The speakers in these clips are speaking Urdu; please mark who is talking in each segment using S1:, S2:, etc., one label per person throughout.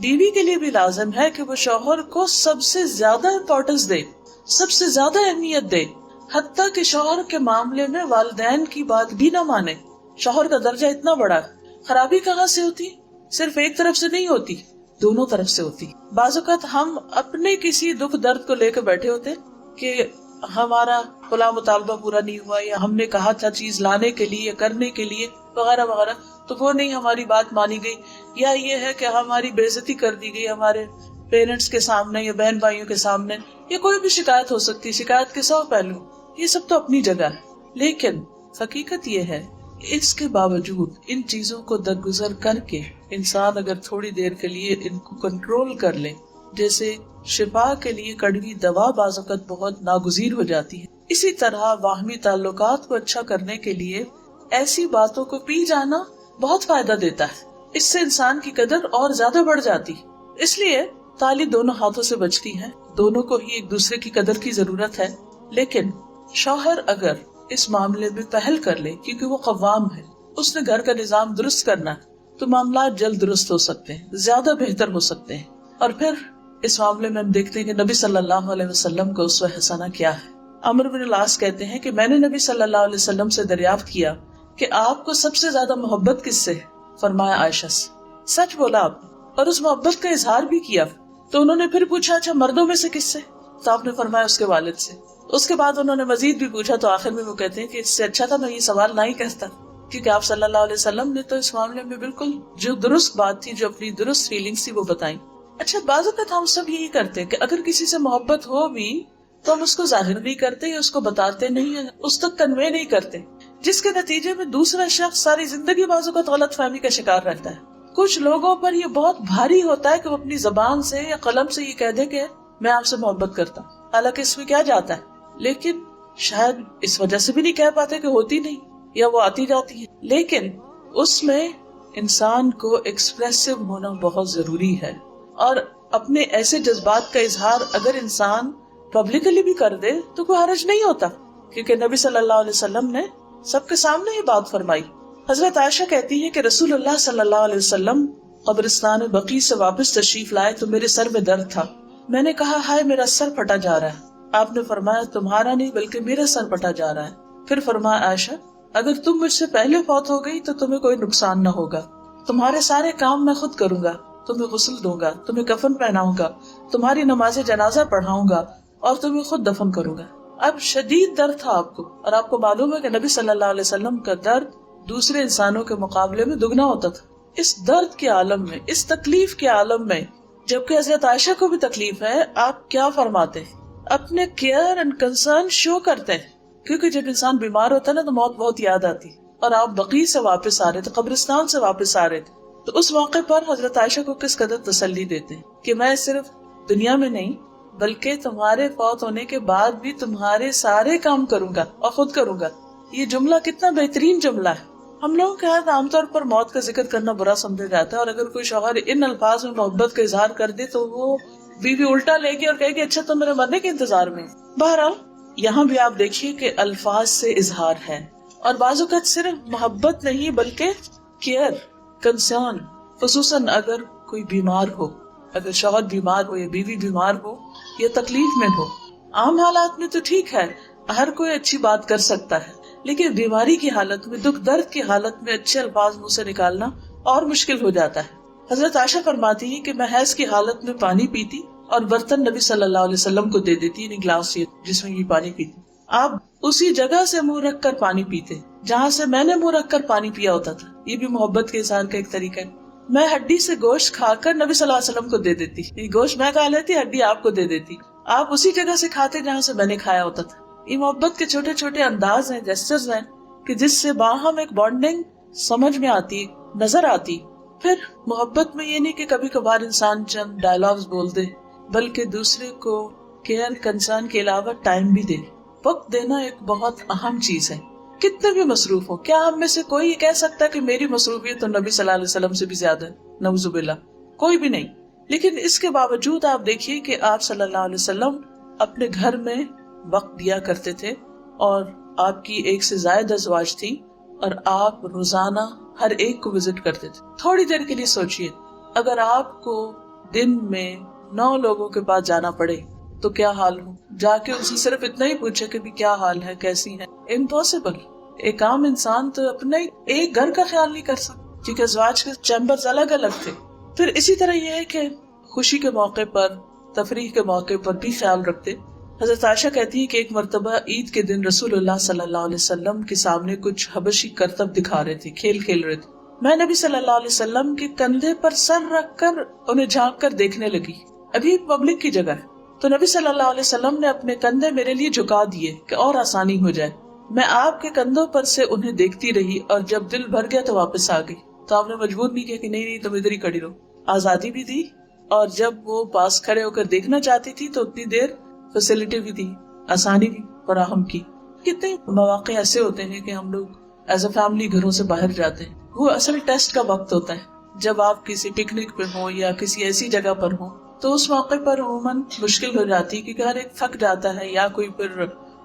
S1: بیوی کے لیے بھی لازم ہے کہ وہ شوہر کو سب سے زیادہ امپورٹنس دے، سب سے زیادہ اہمیت دے، حتیٰ کہ شوہر کے معاملے میں والدین کی بات بھی نہ مانے۔ شوہر کا درجہ اتنا بڑا ہے۔ خرابی کہاں سے ہوتی؟ صرف ایک طرف سے نہیں ہوتی، دونوں طرف سے ہوتی۔ بعض اوقات ہم اپنے کسی دکھ درد کو لے کے بیٹھے ہوتے کہ ہمارا فلاں مطالبہ پورا نہیں ہوا، یا ہم نے کہا تھا چیز لانے کے لیے، کرنے کے لیے وغیرہ وغیرہ، تو وہ نہیں ہماری بات مانی گئی، یا یہ ہے کہ ہماری بے عزتی کر دی گئی ہمارے پیرنٹس کے سامنے یا بہن بھائیوں کے سامنے، یا کوئی بھی شکایت ہو سکتی، شکایت کے 100 پہلو، یہ سب تو اپنی جگہ ہے۔ لیکن حقیقت یہ ہے اس کے باوجود ان چیزوں کو درگزر کر کے انسان اگر تھوڑی دیر کے لیے ان کو کنٹرول کر لے، جیسے شفا کے لیے کڑوی دوا بعض اوقات بہت ناگزیر ہو جاتی ہے، اسی طرح باہمی تعلقات کو اچھا کرنے کے لیے ایسی باتوں کو پی جانا بہت فائدہ دیتا ہے۔ اس سے انسان کی قدر اور زیادہ بڑھ جاتی، اس لیے تالی دونوں ہاتھوں سے بجتی ہے، دونوں کو ہی ایک دوسرے کی قدر کی ضرورت ہے۔ لیکن شوہر اگر اس معاملے میں پہل کر لے، کیونکہ وہ قوام ہے، اس نے گھر کا نظام درست کرنا ہے، تو معاملات جلد درست ہو سکتے ہیں، زیادہ بہتر ہو سکتے ہیں۔ اور پھر اس معاملے میں ہم دیکھتے ہیں کہ نبی صلی اللہ علیہ وسلم کا اسوہ حسنہ کیا ہے۔ عمرو بن العاص کہتے ہیں کہ میں نے نبی صلی اللہ علیہ وسلم سے دریافت کیا کہ آپ کو سب سے زیادہ محبت کس سے ہے؟ فرمایا عائشہ سے۔ سچ بولا آپ نے، اور اس محبت کا اظہار بھی کیا۔ تو انہوں نے پھر پوچھا اچھا مردوں میں سے کس سے؟ تو آپ نے فرمایا اس کے والد سے۔ اس کے بعد انہوں نے مزید بھی پوچھا، تو آخر میں وہ کہتے ہیں کہ اس سے اچھا تھا میں یہ سوال نہ ہی کرتا، کیونکہ آپ صلی اللہ علیہ وسلم نے تو اس معاملے میں بالکل جو درست بات تھی، جو اپنی درست فیلنگز تھی وہ بتائیں۔ اچھا بعض اوقات ہم سب یہی کرتے ہیں کہ اگر کسی سے محبت ہو بھی تو ہم اس کو ظاہر نہیں کرتے یا اس کو بتاتے نہیں ہیں، اس تک کنوے نہیں کرتے، جس کے نتیجے میں دوسرا شخص ساری زندگی بعض اوقات غلط فہمی کا شکار رہتا ہے۔ کچھ لوگوں پر یہ بہت بھاری ہوتا ہے کہ وہ اپنی زبان سے یا قلم سے یہ کہہ دے کہ میں آپ سے محبت کرتا ہوں، حالانکہ اس میں کیا جاتا ہے، لیکن شاید اس وجہ سے بھی نہیں کہہ پاتے کہ ہوتی نہیں یا وہ آتی جاتی ہے، لیکن اس میں انسان کو ایکسپریسو ہونا بہت ضروری ہے۔ اور اپنے ایسے جذبات کا اظہار اگر انسان پبلکلی بھی کر دے تو کوئی حرج نہیں ہوتا، کیونکہ نبی صلی اللہ علیہ وسلم نے سب کے سامنے یہ بات فرمائی۔ حضرت عائشہ کہتی ہے کہ رسول اللہ صلی اللہ علیہ وسلم قبرستان بقیع سے واپس تشریف لائے تو میرے سر میں درد تھا۔ میں نے کہا ہائے میرا سر پھٹا جا رہا ہے۔ آپ نے فرمایا تمہارا نہیں بلکہ میرا سر پھٹا جا رہا ہے۔ پھر فرمایا عائشہ اگر تم مجھ سے پہلے فوت ہو گئی تو تمہیں کوئی نقصان نہ ہوگا، تمہارے سارے کام میں خود کروں گا، تمہیں غسل دوں گا، تمہیں کفن پہناؤں گا، تمہاری نماز جنازہ پڑھاؤں گا اور تمہیں خود دفن کروں گا۔ اب شدید درد تھا آپ کو، اور آپ کو معلوم ہے کہ نبی صلی اللہ علیہ وسلم کا درد دوسرے انسانوں کے مقابلے میں دگنا ہوتا تھا۔ اس درد کے عالم میں، اس تکلیف کے عالم میں، جبکہ حضرت عائشہ کو بھی تکلیف ہے، آپ کیا فرماتے ہیں؟ اپنے کیئر اینڈ کنسرن شو کرتے ہیں، کیونکہ جب انسان بیمار ہوتا ہے نا تو موت بہت یاد آتی، اور آپ بقیع سے واپس آ رہے تھے، قبرستان سے واپس آ رہے تھے، تو اس موقع پر حضرت عائشہ کو کس قدر تسلی دیتے ہیں کہ میں صرف دنیا میں نہیں بلکہ تمہارے فوت ہونے کے بعد بھی تمہارے سارے کام کروں گا اور خود کروں گا۔ یہ جملہ کتنا بہترین جملہ ہے۔ ہم لوگوں کے ہاتھ عام طور پر موت کا ذکر کرنا برا سمجھا جاتا ہے، اور اگر کوئی شوہر ان الفاظ میں محبت کا اظہار کر دے تو وہ بیوی الٹا لے گی اور کہے گی اچھا تم میرے مرنے کے انتظار میں۔ بہرحال یہاں بھی آپ دیکھیے کہ الفاظ سے اظہار ہے، اور بعض اوقات صرف محبت نہیں بلکہ کیئر، کنسرن، خصوصاً اگر کوئی بیمار ہو، اگر شوہر بیمار ہو یا بیوی بیمار ہو یا تکلیف میں ہو۔ عام حالات میں تو ٹھیک ہے، ہر کوئی اچھی بات کر سکتا ہے، لیکن بیماری کی حالت میں، دکھ درد کی حالت میں اچھے الفاظ منہ سے نکالنا اور مشکل ہو جاتا ہے۔ حضرت عائشہ فرماتی ہے کہ میں حیض کی حالت میں پانی پیتی اور برتن نبی صلی اللہ علیہ وسلم کو دے دیتی، یعنی گلاس جس میں یہ پانی پیتی، آپ اسی جگہ سے منہ رکھ کر پانی پیتے جہاں سے میں نے منہ رکھ کر پانی پیا ہوتا تھا۔ یہ بھی محبت کے اظہار کا ایک طریقہ ہے۔ میں ہڈی سے گوشت کھا کر نبی صلی اللہ علیہ وسلم کو دے دیتی، یہ گوشت میں کھا لیتی، ہڈی آپ کو دے دیتی، آپ اسی جگہ سے کھاتے جہاں سے میں نے کھایا ہوتا تھا۔ یہ محبت کے چھوٹے چھوٹے انداز ہیں، جیسچرز ہیں کہ جس سے باہم ایک بانڈنگ سمجھ میں آتی، نظر آتی۔ پھر محبت میں یہ نہیں کہ کبھی کبھار انسان چند ڈائلاگز بول دے، بلکہ دوسرے کو کیئر، کنسرن کے علاوہ ٹائم بھی دے۔ وقت دینا ایک بہت اہم چیز ہے، کتنے بھی مصروف ہو۔ کیا ہم میں سے کوئی یہ کہہ سکتا کہ میری مصروفیت تو نبی صلی اللہ علیہ وسلم سے بھی زیادہ ہے؟ نعوذ باللہ، کوئی بھی نہیں۔ لیکن اس کے باوجود آپ دیکھیے کہ آپ صلی اللہ علیہ وسلم اپنے گھر میں وقت دیا کرتے تھے، اور آپ کی ایک سے زائد ازواج تھی، اور آپ روزانہ ہر ایک کو وزٹ کرتے تھے۔ تھوڑی دیر کے لیے سوچئے، اگر آپ کو دن میں 9 لوگوں کے پاس جانا پڑے تو کیا حال ہو. جا کے ان سے صرف اتنا ہی پوچھے کہ بھی کیا حال ہے، کیسی ہے. امپاسبل. ایک عام انسان تو اپنا ایک گھر کا خیال نہیں کر سکتا، کیونکہ ازواج کے چیمبرز الگ الگ تھے. پھر اسی طرح یہ ہے کہ خوشی کے موقع پر، تفریح کے موقع پر بھی خیال رکھتے. حضرت عائشہ کہتی ہے کہ ایک مرتبہ عید کے دن رسول اللہ صلی اللہ علیہ وسلم کے سامنے کچھ حبشی کرتب دکھا رہے تھے، کھیل کھیل رہے تھے. میں نبی صلی اللہ علیہ وسلم کے کندھے پر سر رکھ کر انہیں جھانک کر دیکھنے لگی. ابھی پبلک کی جگہ ہے تو نبی صلی اللہ علیہ وسلم نے اپنے کندھے میرے لیے جھکا دیے کہ اور آسانی ہو جائے. میں آپ کے کندھوں پر سے انہیں دیکھتی رہی اور جب دل بھر گیا تو واپس آ گئی. تو آپ نے مجبور نہیں کیا کہ نہیں تم ادھر ہی کھڑی رہو. آزادی بھی دی، اور جب وہ پاس کھڑے ہو کر دیکھنا چاہتی تھی تو اتنی دیر فیسلٹی بھی دی، آسانی بھی فراہم کی. کتنے مواقع ایسے ہوتے ہیں کہ ہم لوگ ایز اے فیملی گھروں سے باہر جاتے ہیں. وہ اصل ٹیسٹ کا وقت ہوتا ہے جب آپ کسی پکنک پہ ہوں یا کسی ایسی جگہ پر ہوں. تو اس موقع پر عموماً مشکل ہو جاتی ہے کیونکہ ہر ایک تھک جاتا ہے، یا کوئی پھر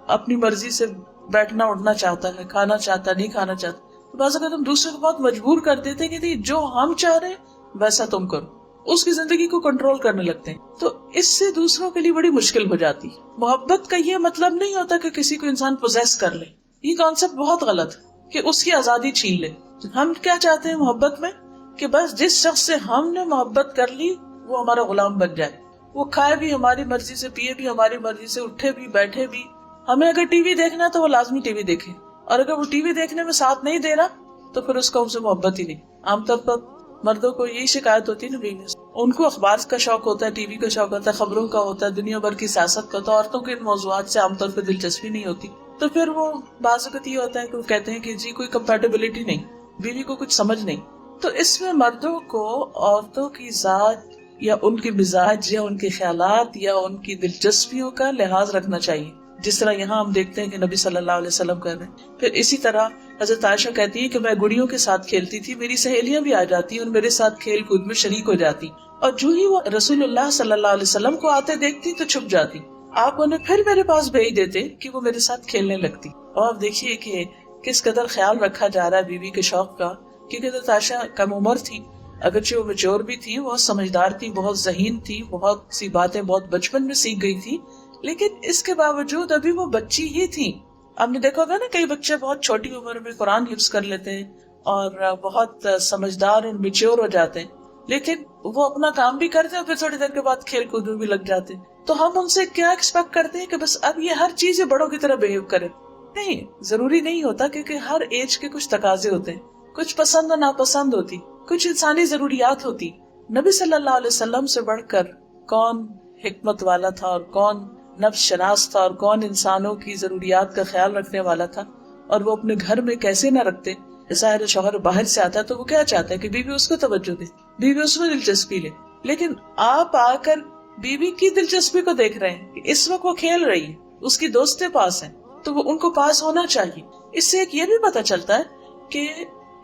S1: اپنی مرضی سے بیٹھنا اٹھنا چاہتا ہے، کھانا چاہتا نہیں کھانا چاہتا. تو بعض اوقات ہم دوسرے کو بہت مجبور کر دیتے ہیں کہ جو ہم چاہ رہے ہیں ویسا تم کرو، اس کی زندگی کو کنٹرول کرنے لگتے ہیں. تو اس سے دوسروں کے لیے بڑی مشکل ہو جاتی. محبت کا یہ مطلب نہیں ہوتا کہ کسی کو انسان پوزیس کر لے. یہ کانسیپٹ بہت غلط ہے کہ اس کی آزادی چھین لے. ہم کیا چاہتے ہیں محبت میں کہ بس جس شخص سے ہم نے محبت کر لی وہ ہمارا غلام بن جائے. وہ کھائے بھی ہماری مرضی سے، پیے بھی ہماری مرضی سے، اٹھے بھی بیٹھے بھی. ہمیں اگر ٹی وی دیکھنا ہے تو وہ لازمی ٹی وی دیکھے، اور اگر وہ ٹی وی دیکھنے میں ساتھ نہیں دے رہا تو پھر اس کو ہم سے محبت ہی نہیں. عام طور پر مردوں کو یہی شکایت ہوتی ہے نا بیوی سے. ان کو اخبار کا شوق ہوتا ہے، ٹی وی کا شوق ہوتا ہے، خبروں کا ہوتا ہے، دنیا بھر کی سیاست کا. تو عورتوں کے ان موضوعات سے عام طور پر دلچسپی نہیں ہوتی. تو پھر وہ بعض اوقات یہ ہوتا ہے کہ وہ کہتے ہیں کہ جی کوئی کمپیٹیبلٹی نہیں، بیوی کو کچھ سمجھ نہیں. تو اس میں مردوں کو عورتوں کی ذات یا ان کے مزاج یا ان کے خیالات یا ان کی دلچسپیوں کا لحاظ رکھنا چاہیے، جس طرح یہاں ہم دیکھتے ہیں کہ نبی صلی اللہ علیہ وسلم کر رہے ہیں. پھر اسی طرح حضرت عائشہ کہتی ہے کہ میں گڑیوں کے ساتھ کھیلتی تھی، میری سہیلیاں بھی آ جاتی اور میرے ساتھ کھیل کود میں شریک ہو جاتی، اور جو ہی وہ رسول اللہ صلی اللہ علیہ وسلم کو آتے دیکھتی تو چھپ جاتی. آپ انہیں پھر میرے پاس بھیج دیتے کہ وہ میرے ساتھ کھیلنے لگتی. اور آپ دیکھیے کہ کس قدر خیال رکھا جا رہا ہے بیوی کے شوق کا. کیونکہ حضرت عائشہ کم عمر تھی، اگرچہ وہ میچور بھی تھی، بہت سمجھدار تھی، بہت ذہین تھی، بہت سی باتیں بہت بچپن میں سیکھ گئی تھی، لیکن اس کے باوجود ابھی وہ بچی ہی تھی. آپ نے دیکھا ہوگا نا کئی بچے بہت چھوٹی عمر میں قرآن حفظ کر لیتے ہیں اور بہت سمجھدار اور میچور ہو جاتے ہیں، لیکن وہ اپنا کام بھی کرتے ہیں اور پھر تھوڑی دیر کے بعد کھیل کود میں بھی لگ جاتے ہیں. تو ہم ان سے کیا ایکسپیکٹ کرتے ہیں کہ بس اب یہ ہر چیز بڑوں کی طرح بہیو کرے؟ نہیں، ضروری نہیں ہوتا، کیونکہ ہر ایج کے کچھ تقاضے ہوتے ہیں، کچھ پسند اور ناپسند ہوتی، کچھ انسانی ضروریات ہوتی. نبی صلی اللہ علیہ وسلم سے بڑھ کر کون حکمت والا تھا اور کون نفس شناس تھا اور کون انسانوں کی ضروریات کا خیال رکھنے والا تھا، اور وہ اپنے گھر میں کیسے نہ رکھتے. ظاہر شوہر باہر سے آتا ہے تو وہ کیا چاہتا ہے کہ بیوی اس کو توجہ دے، بیوی اس میں دلچسپی لے. لیکن آپ آ کر بیوی کی دلچسپی کو دیکھ رہے ہیں کہ اس وقت وہ کھیل رہی ہے، اس کی دوستیں پاس ہیں تو وہ ان کو پاس ہونا چاہیے. اس سے ایک یہ بھی پتہ چلتا ہے کہ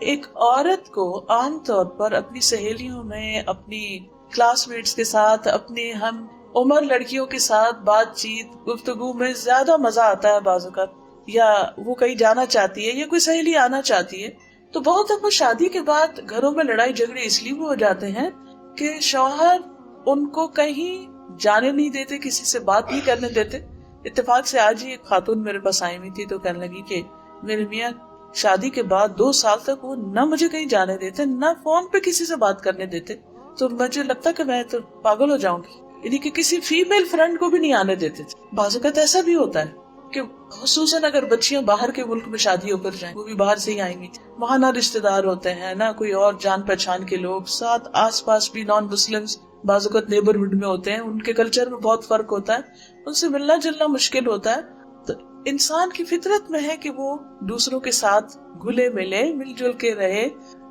S1: ایک عورت کو عام طور پر اپنی سہیلیوں میں، اپنی کلاس میٹس کے ساتھ، اپنی ہم عمر لڑکیوں کے ساتھ بات چیت گفتگو میں زیادہ مزہ آتا ہے بعض اوقات. یا وہ کہیں جانا چاہتی ہے یا کوئی سہیلی آنا چاہتی ہے تو بہت دفعہ شادی کے بعد گھروں میں لڑائی جھگڑے اس لیے بھی ہو جاتے ہیں کہ شوہر ان کو کہیں جانے نہیں دیتے، کسی سے بات نہیں کرنے دیتے. اتفاق سے آج ہی ایک خاتون میرے پاس آئی ہوئی تھی تو کہنے لگی کہ میرے میاں شادی کے بعد 2 سال تک وہ نہ مجھے کہیں جانے دیتے، نہ فون پہ کسی سے بات کرنے دیتے. تو مجھے لگتا کہ میں تو پاگل ہو جاؤں گی، یعنی کہ کسی فیمیل فرینڈ کو بھی نہیں آنے دیتے تھے. بعض اوقات ایسا بھی ہوتا ہے کہ خصوصاً اگر بچیاں باہر کے ملک میں شادی ہو کر جائیں، وہ بھی باہر سے ہی آئیں گی، وہاں نہ رشتے دار ہوتے ہیں نہ کوئی اور جان پہچان کے لوگ، ساتھ آس پاس بھی نان مسلمز بعض اوقات نیبرہڈ میں ہوتے ہیں، ان کے کلچر میں بہت فرق ہوتا ہے، ان سے ملنا جلنا مشکل ہوتا ہے. تو انسان کی فطرت میں ہے کہ وہ دوسروں کے ساتھ گھلے ملے، مل جل کے رہے،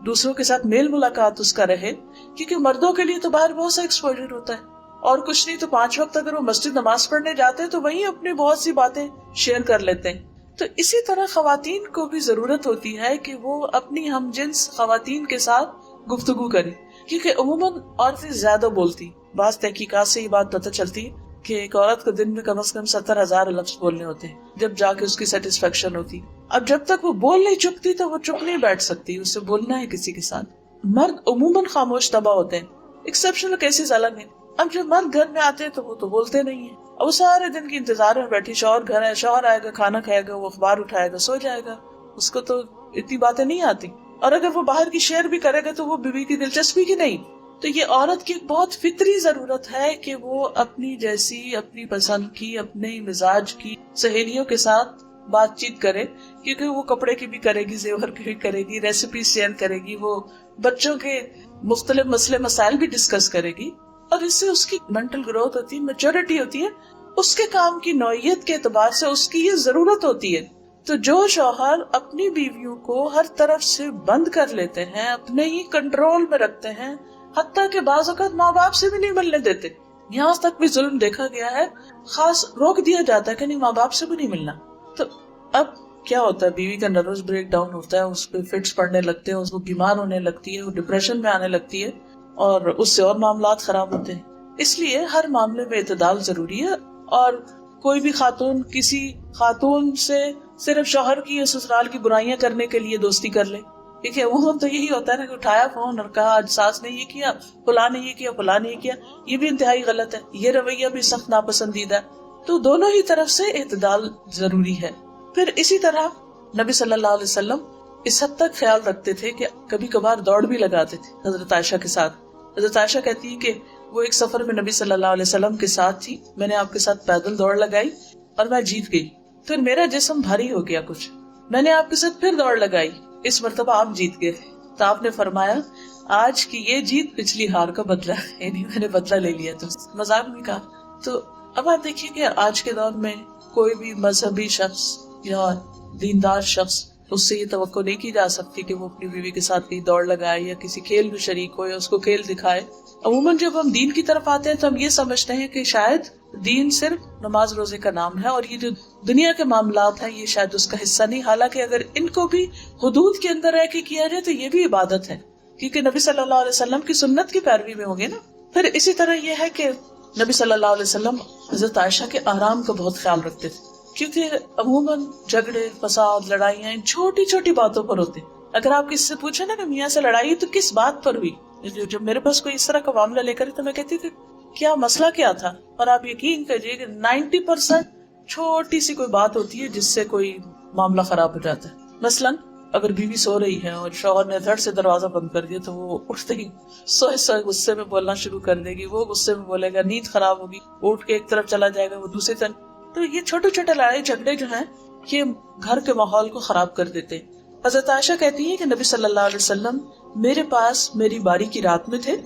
S1: دوسروں کے ساتھ میل ملاقات اس کا رہے. کیونکہ مردوں کے لیے تو باہر بہت سا ایکسپوجر ہوتا ہے، اور کچھ نہیں تو 5 وقت اگر وہ مسجد نماز پڑھنے جاتے ہیں تو وہیں اپنی بہت سی باتیں شیئر کر لیتے ہیں. تو اسی طرح خواتین کو بھی ضرورت ہوتی ہے کہ وہ اپنی ہم جنس خواتین کے ساتھ گفتگو کریں، کیونکہ عموماً عورتیں زیادہ بولتی. بعض تحقیقات سے یہ بات پتہ چلتی ہے کہ ایک عورت کو دن میں کم از کم 70,000 لفظ بولنے ہوتے ہیں جب جا کے اس کی سیٹسفیکشن ہوتی. اب جب تک وہ بول نہیں چکتی تو وہ چپ نہیں بیٹھ سکتی، اسے بولنا ہے کسی کے ساتھ. مرد عموماً خاموش طبع ہوتے ہیں، ایکسیپشنل کیسز الگ ہیں. اب جب مرد گھر میں آتے ہیں تو وہ تو بولتے نہیں ہیں. اب وہ سارے دن کی انتظار میں بیٹھی، شوہر گھر ہے، شوہر آئے گا، کھانا کھائے گا، وہ اخبار اٹھائے گا، سو جائے گا. اس کو تو اتنی باتیں نہیں آتی. اور اگر وہ باہر کی شیئر بھی کرے گا تو وہ بیوی کی دلچسپی کی نہیں. تو یہ عورت کی بہت فطری ضرورت ہے کہ وہ اپنی جیسی، اپنی پسند کی، اپنے مزاج کی سہیلیوں کے ساتھ بات چیت کرے، کیونکہ وہ کپڑے کی بھی کرے گی، زیور کی بھی کرے گی، ریسیپی شیئر کرے گی، وہ بچوں کے مختلف مسئلے مسائل بھی ڈسکس کرے گی. اور اس سے اس کی مینٹل گروتھ ہوتی ہے، میچورٹی ہوتی ہے. اس کے کام کی نوعیت کے اعتبار سے اس کی یہ ضرورت ہوتی ہے. تو جو شوہر اپنی بیویوں کو ہر طرف سے بند کر لیتے ہیں، اپنے ہی کنٹرول میں رکھتے ہیں، حتیٰ کہ بعض اوقات ماں باپ سے بھی نہیں ملنے دیتے، یہاں تک بھی ظلم دیکھا گیا ہے، خاص روک دیا جاتا ہے کہ نہیں ماں باپ سے بھی نہیں ملنا. تو اب کیا ہوتا ہے، بیوی کا نروس بریک ڈاؤن ہوتا ہے، اس پہ فٹس پڑنے لگتے ہیں، اس کو بیمار ہونے لگتی ہے، وہ ڈپریشن میں آنے لگتی ہے، اور اس سے اور معاملات خراب ہوتے ہیں. اس لیے ہر معاملے میں اعتدال ضروری ہے. اور کوئی بھی خاتون کسی خاتون سے صرف شوہر کی یا سسرال کی برائیاں کرنے کے لیے دوستی کر لے، کیونکہ وہ تو یہی ہوتا ہے نا کہ اٹھایا فون اور کہا آج ساس نے یہ کیا، فلاں نے یہ کیا، فلاں نے یہ کیا. یہ بھی انتہائی غلط ہے، یہ رویہ بھی سخت ناپسندیدہ ہے. تو دونوں ہی طرف سے اعتدال ضروری ہے. پھر اسی طرح نبی صلی اللہ علیہ وسلم اس حد تک خیال رکھتے تھے کہ کبھی کبھار دوڑ بھی لگاتے تھے حضرت عائشہ کے ساتھ. حضرت عائشہ کہتی ہے کہ وہ ایک سفر میں نبی صلی اللہ علیہ وسلم کے ساتھ تھی، میں نے آپ کے ساتھ پیدل دوڑ لگائی اور میں جیت گئی. پھر میرا جسم بھاری ہو گیا کچھ، میں نے آپ کے ساتھ پھر دوڑ لگائی، اس مرتبہ آپ جیت گئے تھے. تو آپ نے فرمایا آج کی یہ جیت پچھلی ہار کا بدلہ ہے، یعنی میں نے بدلہ لے لیا. تو مذاق میں کہا. تو اب آپ دیکھیے کہ آج کے دور میں کوئی بھی مذہبی شخص یا دیندار شخص، اس سے یہ توقع نہیں کی جا سکتی کہ وہ اپنی بیوی کے ساتھ کہیں دوڑ لگائے یا کسی کھیل میں شریک ہو یا اس کو کھیل دکھائے. عموماً جب ہم دین کی طرف آتے ہیں تو ہم یہ سمجھتے ہیں کہ شاید دین صرف نماز روزے کا نام ہے، اور یہ جو دنیا کے معاملات ہیں یہ شاید اس کا حصہ نہیں. حالانکہ اگر ان کو بھی حدود کے اندر رہ کے کیا جائے تو یہ بھی عبادت ہے، کیونکہ نبی صلی اللہ علیہ وسلم کی سنت کی پیروی میں ہوگے نا. پھر اسی طرح یہ ہے کہ نبی صلی اللہ علیہ وسلم حضرت عائشہ کے آرام کا بہت خیال رکھتے تھے، کیونکہ عموماً جھگڑے، فساد، لڑائیاں چھوٹی چھوٹی باتوں پر ہوتے. اگر آپ کسی سے پوچھیں نا کہ میاں سے لڑائی تو کس بات پر ہوئی، جب میرے پاس کوئی اس طرح کا معاملہ لے کر تو میں کہتی تھی کیا مسئلہ کیا تھا، اور آپ یقین کریے کہ 90% چھوٹی سی کوئی بات ہوتی ہے جس سے کوئی معاملہ خراب ہو جاتا ہے. مثلاً اگر بیوی سو رہی ہے اور شوہر نے دھڑ سے دروازہ بند کر دیا تو وہ اٹھتے ہی سوئے سوئے غصے میں بولنا شروع کر دے گی، وہ غصے میں بولے گا، نیند خراب ہوگی، اٹھ کے ایک طرف چلا جائے گا، وہ دوسری طرف. تو یہ چھوٹے چھوٹے لڑائی جھگڑے جو ہیں یہ گھر کے ماحول کو خراب کر دیتے. حضرت عائشہ کہتی ہیں کہ نبی صلی اللہ علیہ وسلم میرے پاس میری باری کی رات میں تھے،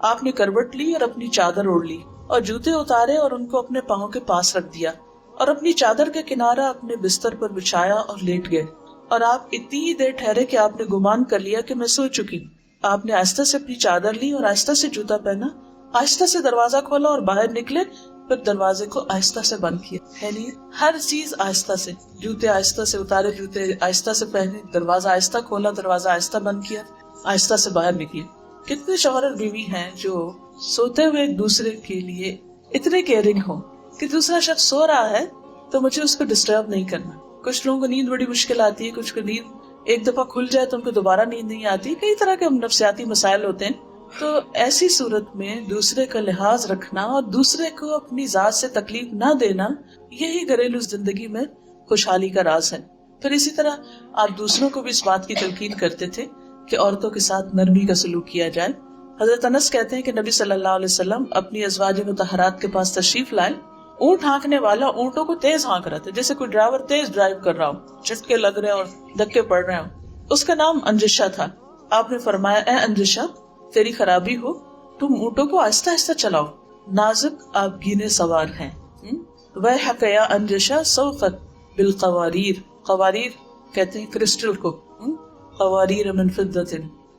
S1: آپ نے کروٹ لی اور اپنی چادر اوڑھ لی اور جوتے اتارے اور ان کو اپنے پاؤں کے پاس رکھ دیا اور اپنی چادر کا کنارہ اپنے بستر پر بچھایا اور لیٹ گئے، اور آپ اتنی ہی دیر ٹھہرے کہ آپ نے گمان کر لیا کہ میں سو چکی. آپ نے آہستہ سے اپنی چادر لی اور آہستہ سے جوتا پہنا، آہستہ سے دروازہ کھولا اور باہر نکلے، پھر دروازے کو آہستہ سے بند کیا. یعنی ہر چیز آہستہ سے، جوتے آہستہ سے اتارے، جوتے آہستہ سے پہنے، دروازہ آہستہ کھولا، دروازہ آہستہ بند کیا، آہستہ سے باہر نکلی. کتنے شوہر اور بیوی ہیں جو سوتے ہوئے ایک دوسرے کے لیے اتنے کیئرنگ ہو کہ دوسرا شخص سو رہا ہے تو مجھے اس کو ڈسٹرب نہیں کرنا. کچھ لوگوں کو نیند بڑی مشکل آتی ہے، کچھ کو نیند ایک دفعہ کھل جائے تو ان کو دوبارہ نیند نہیں آتی، کئی طرح کے نفسیاتی مسائل ہوتے ہیں. تو ایسی صورت میں دوسرے کا لحاظ رکھنا اور دوسرے کو اپنی ذات سے تکلیف نہ دینا، یہی گھریلو زندگی میں خوشحالی کا راز ہے. پھر اسی طرح آپ دوسروں کو بھی اس بات کی تلقین کرتے تھے کہ عورتوں کے ساتھ نرمی کا سلوک کیا جائے. حضرت انس کہتے ہیں کہ نبی صلی اللہ علیہ وسلم اپنی ازواج مطہرات کے پاس تشریف لائے. اونٹ ہانکنے والا اونٹوں کو تیز ہانک رہا تھا، جیسے کوئی ڈرائیور تیز ڈرائیو کر رہا ہو، جھٹکے لگ رہے اور دھکے پڑ رہے ہوں. اس کا نام انجشہ تھا. آپ نے فرمایا اے انجشہ، تیری خرابی ہو، تم اونٹوں کو آہستہ آہستہ چلاؤ، نازک آپ گینے سوار ہیں. ویحک یا انجشہ سوقت بالقواریر، قواریر کہتے ہیں کرسٹل کو، قواریر من فضۃ،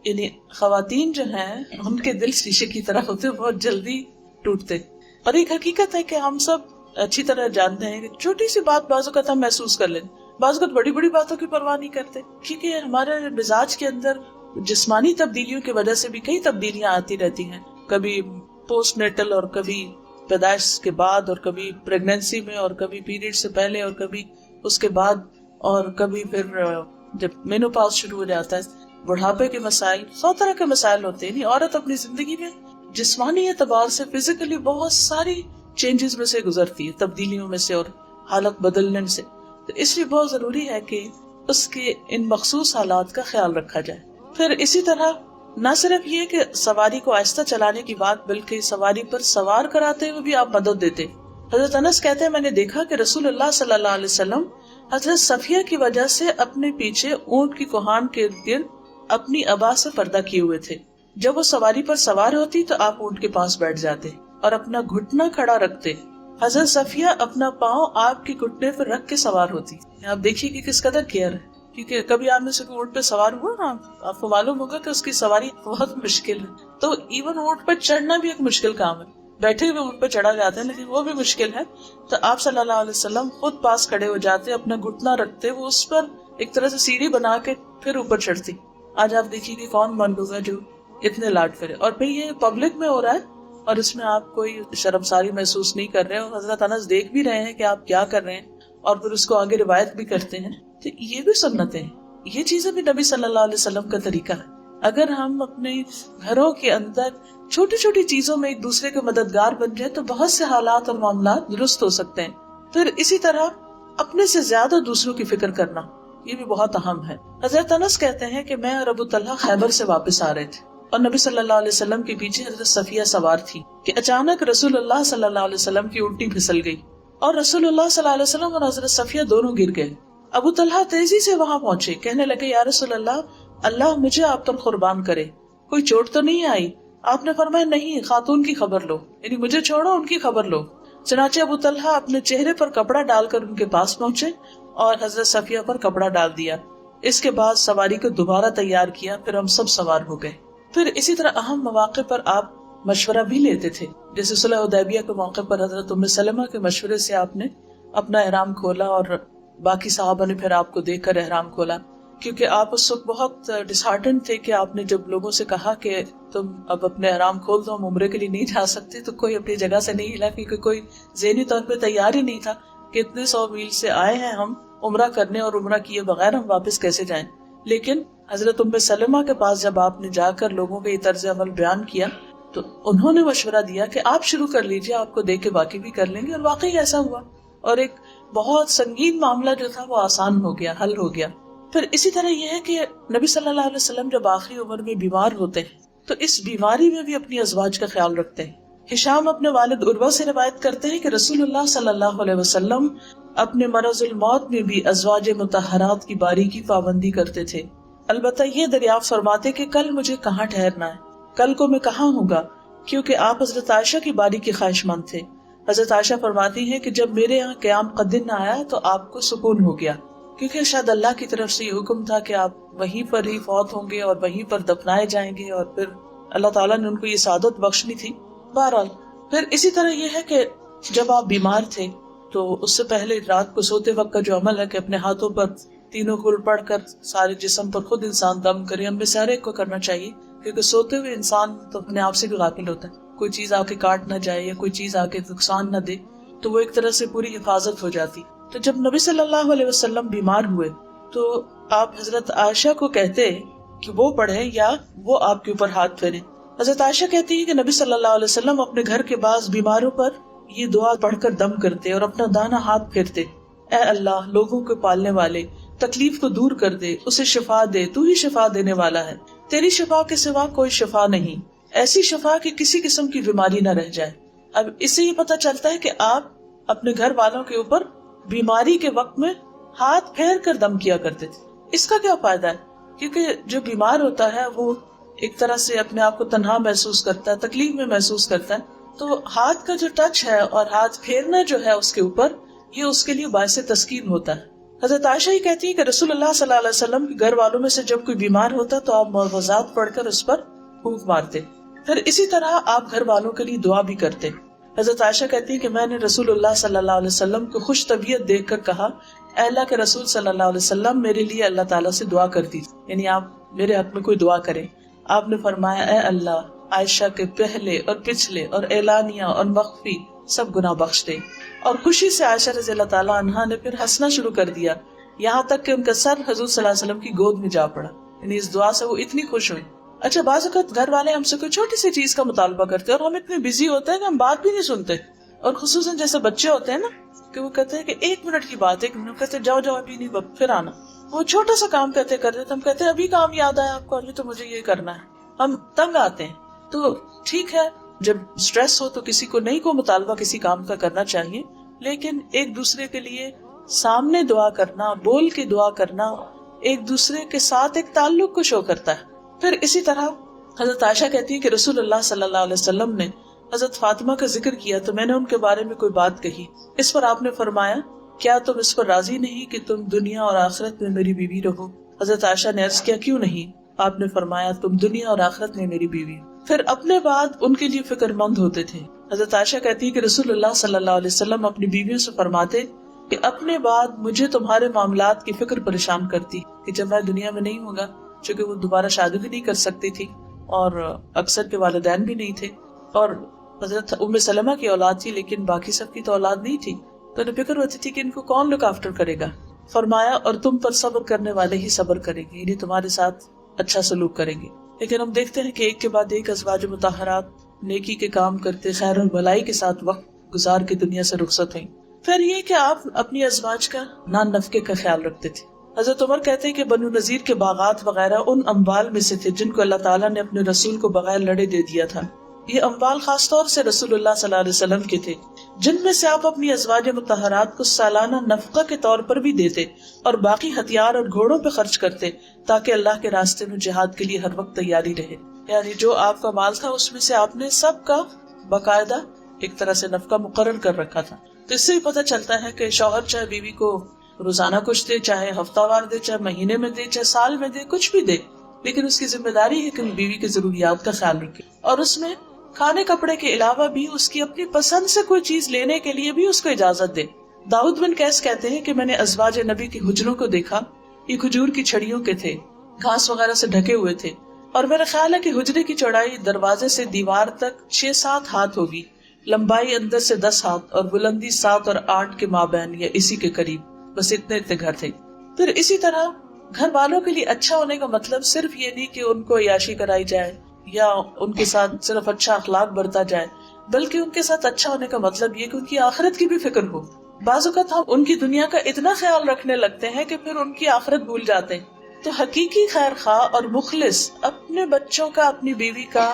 S1: یعنی خواتین جو ہیں ان کے دل شیشے کی طرح ہوتے، بہت جلدی ٹوٹتے. اور ایک حقیقت ہے کہ ہم سب اچھی طرح جانتے ہیں کہ چھوٹی سی بات بعض اوقات ہم محسوس کر لیں، بعض اوقات بڑی بڑی باتوں کی پرواہ نہیں کرتے، کیونکہ ہمارے مزاج کے اندر جسمانی تبدیلیوں کی وجہ سے بھی کئی تبدیلیاں آتی رہتی ہیں، کبھی پوسٹ نیٹل اور کبھی پیدائش کے بعد اور کبھی پریگنینسی میں اور کبھی پیریڈ سے پہلے اور کبھی اس کے بعد اور کبھی پھر جب مینوپاز شروع ہو جاتا ہے، بڑھاپے کے مسائل، 100 طرح کے مسائل ہوتے ہیں. عورت اپنی زندگی میں جسمانی اعتبار سے فزیکلی بہت ساری چینجز میں سے گزرتی ہے، تبدیلیوں میں سے اور حالت بدلنے سے، تو اس لیے بہت ضروری ہے کہ اس کے ان مخصوص حالات کا خیال رکھا جائے۔ پھر اسی طرح نہ صرف یہ کہ سواری کو آہستہ چلانے کی بات، بلکہ سواری پر سوار کراتے ہوئے بھی آپ مدد دیتے۔ حضرت انس کہتے ہیں میں نے دیکھا کہ رسول اللہ صلی اللہ علیہ وسلم حضرت صفیہ کی وجہ سے اپنے پیچھے اونٹ کی کوہان کے گرد اپنی ابا سے پردہ کیے ہوئے تھے۔ جب وہ سواری پر سوار ہوتی تو آپ اونٹ کے پاس بیٹھ جاتے اور اپنا گھٹنا کھڑا رکھتے۔ حضرت صفیہ اپنا پاؤں آپ کے گھٹنے پر رکھ کے سوار ہوتی۔ آپ دیکھیے کہ کس قدر کیئر ہے، کیونکہ کبھی آپ میں سے کوئی اونٹ پہ سوار ہوا نا، آپ کو معلوم ہوگا کہ اس کی سواری بہت مشکل ہے۔ تو ایون اونٹ پہ چڑھنا بھی ایک مشکل کام ہے، بیٹھے ہوئے اونٹ پہ چڑھا جاتے ہیں لیکن وہ بھی مشکل ہے۔ تو آپ صلی اللہ علیہ وسلم خود پاس کھڑے ہو جاتے، اپنا گھٹنا رکھتے، وہ اس پر ایک طرح سے سیڑھی بنا کے پھر اوپر چڑھتی۔ آج آپ دیکھیے کہ کون بن ہوگا جو اتنے لاڈ کرے، اور پھر یہ پبلک میں ہو رہا ہے اور اس میں آپ کوئی شرمساری محسوس نہیں کر رہے، اور حضرت انس دیکھ بھی رہے ہیں کہ آپ کیا کر رہے ہیں اور پھر اس کو آگے روایت بھی کرتے ہیں۔ تو یہ بھی سنتیں ہیں، یہ چیزیں بھی نبی صلی اللہ علیہ وسلم کا طریقہ ہے۔ اگر ہم اپنے گھروں کے اندر چھوٹی چھوٹی چیزوں میں ایک دوسرے کے مددگار بن جائے تو بہت سے حالات اور معاملات درست ہو سکتے ہیں۔ پھر اسی طرح اپنے سے زیادہ دوسروں کی فکر کرنا، یہ بھی بہت اہم ہے۔ حضرت انس کہتے ہیں کہ میں اور ابو طلحہ خیبر سے واپس آ رہے تھے اور نبی صلی اللہ علیہ وسلم کے پیچھے حضرت صفیہ سوار تھی کہ اچانک رسول اللہ صلی اللہ علیہ وسلم کی اونٹی پھسل گئی اور رسول اللہ صلی اللہ علیہ وسلم اور حضرت صفیہ دونوں گر گئے۔ ابو طلحہ تیزی سے وہاں پہنچے، کہنے لگے یا رسول اللہ، اللہ مجھے آپ پر قربان کرے، کوئی چوٹ تو نہیں آئی؟ آپ نے فرمایا نہیں، خاتون کی خبر لو، یعنی مجھے چھوڑو، ان کی خبر لو۔ چنانچہ ابو طلحہ اپنے چہرے پر کپڑا ڈال کر ان کے پاس پہنچے اور حضرت صفیہ پر کپڑا ڈال دیا۔ اس کے بعد سواری کو دوبارہ تیار کیا، پھر ہم سب سوار ہو گئے۔ پھر اسی طرح اہم مواقع پر آپ مشورہ بھی لیتے تھے، جیسے صلح حدیبیہ کے موقع پر حضرت ام سلمہ کے مشورے سے آپ نے اپنا احرام کھولا اور باقی صحابہ نے پھر آپ کو دیکھ کر احرام کھولا، کیونکہ آپ اس وقت بہت ڈسہارٹنڈ تھے کہ آپ نے جب لوگوں سے کہا کہ تم اب اپنے احرام کھول دو، ہم عمرے کے لیے نہیں جا سکتے، تو کوئی اپنی جگہ سے نہیں ہلا، کیونکہ کوئی ذہنی طور پہ تیار ہی نہیں تھا کہ اتنے 100 میل سے آئے ہیں ہم عمرہ کرنے اور عمرہ کیے بغیر ہم واپس کیسے جائیں۔ لیکن حضرت ام سلمہ کے پاس جب آپ نے جا کر لوگوں کے یہ طرز عمل بیان کیا تو انہوں نے مشورہ دیا کہ آپ شروع کر لیجئے، آپ کو دیکھ کے باقی بھی کر لیں گے، اور واقعی ایسا ہوا اور ایک بہت سنگین معاملہ جو تھا وہ آسان ہو گیا، حل ہو گیا۔ پھر اسی طرح یہ ہے کہ نبی صلی اللہ علیہ وسلم جب آخری عمر میں بیمار ہوتے ہیں تو اس بیماری میں بھی اپنی ازواج کا خیال رکھتے ہیں۔ ہشام اپنے والد عروہ سے روایت کرتے ہیں کہ رسول اللہ صلی اللہ علیہ وسلم اپنے مرض الموت میں بھی ازواج مطہرات کی باری کی پابندی کرتے تھے، البتہ یہ دریافت فرماتے کہ کل مجھے کہاں ٹھہرنا ہے، کل کو میں کہاں ہوں گا، کیونکہ آپ حضرت عائشہ کی باری کی خواہش مند تھے۔ حضرت عائشہ فرماتی ہے کہ جب میرے یہاں قیام کا دن آیا تو آپ کو سکون ہو گیا، کیونکہ شاید اللہ کی طرف سے یہ حکم تھا کہ آپ وہیں پر ہی فوت ہوں گے اور وہیں پر دفنائے جائیں گے، اور پھر اللہ تعالیٰ نے ان کو یہ سعادت بخشنی تھی۔ بہرحال پھر اسی طرح یہ ہے کہ جب آپ بیمار تھے تو اس سے پہلے رات کو سوتے وقت کا جو عمل ہے کہ اپنے ہاتھوں پر تینوں کل پڑھ کر سارے جسم پر خود انسان دم کرے، ہم میں سے ہر ایک کو کرنا چاہیے، کیونکہ سوتے ہوئے انسان تو اپنے آپ سے بھی غافل ہوتا ہے، کوئی چیز آ کے کاٹ نہ جائے یا کوئی چیز آ کے نقصان نہ دے، تو وہ ایک طرح سے پوری حفاظت ہو جاتی۔ تو جب نبی صلی اللہ علیہ وسلم بیمار ہوئے تو آپ حضرت عائشہ کو کہتے کہ وہ پڑھے یا وہ آپ کے اوپر ہاتھ پھیرے۔ حضرت عائشہ کہتی ہے کہ نبی صلی اللہ علیہ وسلم اپنے گھر کے بعض بیماروں پر یہ دعا پڑھ کر دم کرتے اور اپنا دانہ ہاتھ پھیرتے، اے اللہ لوگوں کو پالنے والے، تکلیف کو دور کر دے، اسے شفا دے، تو ہی شفا دینے والا ہے، تیری شفا کے سوا کوئی شفا نہیں، ایسی شفا کہ کسی قسم کی بیماری نہ رہ جائے۔ اب اس سے یہ پتہ چلتا ہے کہ آپ اپنے گھر والوں کے اوپر بیماری کے وقت میں ہاتھ پھیر کر دم کیا کرتے تھے۔ اس کا کیا فائدہ ہے؟ کیونکہ جو بیمار ہوتا ہے وہ ایک طرح سے اپنے آپ کو تنہا محسوس کرتا ہے، تکلیف میں محسوس کرتا ہے، تو ہاتھ کا جو ٹچ ہے اور ہاتھ پھیرنا جو ہے اس کے اوپر، یہ اس کے لیے باعث تسکین ہوتا ہے۔ حضرت عائشہ ہی کہتی ہے کہ رسول اللہ صلی اللہ علیہ وسلم کے گھر والوں میں سے جب کوئی بیمار ہوتا تو آپ معوذات پڑھ کر اس پر پھونک مارتے، پھر اسی طرح آپ گھر والوں کے لیے دعا بھی کرتے۔ حضرت عائشہ کہتی ہے کہ میں نے رسول اللہ صلی اللہ علیہ وسلم کو خوش طبیعت دیکھ کر کہا، اے اللہ کے رسول صلی اللہ علیہ وسلم میرے لیے اللہ تعالیٰ سے دعا کر دی، یعنی آپ میرے حق میں کوئی دعا کریں۔ آپ نے فرمایا، اے اللہ عائشہ کے پہلے اور پچھلے اور اعلانیہ اور مخفی سب گناہ بخش دے۔ اور خوشی سے عائشہ رضی اللہ تعالیٰ عنہا نے پھر ہنسنا شروع کر دیا، یہاں تک کہ ان کا سر حضور صلی اللہ علیہ وسلم کی گود میں جا پڑا، یعنی اس دعا سے وہ اتنی خوش ہوئی۔ اچھا بعض اوقات گھر والے ہم سے کوئی چھوٹی سی چیز کا مطالبہ کرتے ہیں اور ہم اتنے بزی ہوتے ہیں کہ ہم بات بھی نہیں سنتے، اور خصوصاً جیسے بچے ہوتے ہیں نا کہ وہ کہتے ہیں کہ 1 منٹ کی بات، 1 منٹ کہتے ہیں جاؤ ابھی نہیں پھر آنا، وہ چھوٹا سا کام کہتے کرتے تو ہم کہتے ہیں ابھی کام یاد آیا آپ کو، ابھی تو مجھے یہ کرنا ہے، ہم تنگ آتے ہیں. تو ٹھیک ہے جب سٹریس ہو تو کسی کو نہیں کو مطالبہ کسی کام کا کرنا چاہیے، لیکن ایک دوسرے کے لیے سامنے دعا کرنا، بول کے دعا کرنا ایک دوسرے کے ساتھ ایک تعلق کو شو کرتا ہے. پھر اسی طرح حضرت عائشہ کہتی ہے کہ رسول اللہ صلی اللہ علیہ وسلم نے حضرت فاطمہ کا ذکر کیا تو میں نے ان کے بارے میں کوئی بات کہی، اس پر آپ نے فرمایا کیا تم اس پر راضی نہیں کہ تم دنیا اور آخرت میں میری بیوی رہو؟ حضرت عائشہ نے عرض کیا کیوں نہیں؟ آپ نے فرمایا تم دنیا اور آخرت میں میری بیوی. پھر اپنے بعد ان کے لیے فکر مند ہوتے تھے. حضرت عائشہ کہتی ہے کہ رسول اللہ صلی اللہ علیہ وسلم اپنی بیویوں سے فرماتے کہ اپنے بعد مجھے تمہارے معاملات کی فکر پریشان کرتی کہ جب میں دنیا میں نہیں ہوں گا، چونکہ وہ دوبارہ شادی بھی نہیں کر سکتی تھی اور اکثر کے والدین بھی نہیں تھے، اور حضرت ام سلمہ کی اولاد تھی لیکن باقی سب کی تو اولاد نہیں تھی، تو انہیں فکر ہوتی تھی کہ ان کو کون لک آفٹر کرے گا. فرمایا اور تم پر صبر کرنے والے ہی صبر کریں گے، یعنی تمہارے ساتھ اچھا سلوک کریں گے. لیکن ہم دیکھتے ہیں کہ ایک کے بعد ایک ازواج مطہرات نیکی کے کام کرتے، خیر اور بھلائی کے ساتھ وقت گزار کے دنیا سے رخصت ہوئیں. پھر یہ کہ آپ اپنی ازواج کا نان نفقے کا خیال رکھتے تھے. حضرت عمر کہتے ہیں کہ بنو نذیر کے باغات وغیرہ ان اموال میں سے تھے جن کو اللہ تعالیٰ نے اپنے رسول کو بغیر لڑے دے دیا تھا. یہ اموال خاص طور سے رسول اللہ صلی اللہ علیہ وسلم کے تھے، جن میں سے آپ اپنی ازواج مطہرات کو سالانہ نفقہ کے طور پر بھی دیتے اور باقی ہتھیار اور گھوڑوں پہ خرچ کرتے تاکہ اللہ کے راستے میں جہاد کے لیے ہر وقت تیاری رہے. یعنی جو آپ کا مال تھا اس میں سے آپ نے سب کا باقاعدہ ایک طرح سے نفقہ مقرر کر رکھا تھا. تو اس سے بھی پتہ چلتا ہے کہ شوہر چاہے بیوی کو روزانہ کچھ دے، چاہے ہفتہ وار دے، چاہے مہینے میں دے، چاہے سال میں دے، کچھ بھی دے، لیکن اس کی ذمہ داری ہے کہ بیوی کی ضروریات کا خیال رکھے، اور اس میں کھانے کپڑے کے علاوہ بھی اس کی اپنی پسند سے کوئی چیز لینے کے لیے بھی اس کو اجازت دے. داؤد بن قیس کہتے ہیں کہ میں نے ازواج نبی کے حجروں کو دیکھا، یہ کھجور کی چھڑیوں کے تھے، گھاس وغیرہ سے ڈھکے ہوئے تھے، اور میرا خیال ہے کہ حجرے کی چوڑائی دروازے سے دیوار تک 6-7 ہاتھ ہوگی، لمبائی اندر سے 10 ہاتھ اور بلندی 7 اور 8 کے مابین یا اسی کے قریب. بس اتنے گھر تھے. پھر اسی طرح گھر والوں کے لیے اچھا ہونے کا مطلب صرف یہ نہیں کہ ان کو عیاشی کرائی جائے یا ان کے ساتھ صرف اچھا اخلاق برتا جائے، بلکہ ان کے ساتھ اچھا ہونے کا مطلب یہ کہ ان کی آخرت کی بھی فکر ہو. بعض اوقات ہم ان کی دنیا کا اتنا خیال رکھنے لگتے ہیں کہ پھر ان کی آخرت بھول جاتے ہیں. تو حقیقی خیر خواہ اور مخلص اپنے بچوں کا، اپنی بیوی کا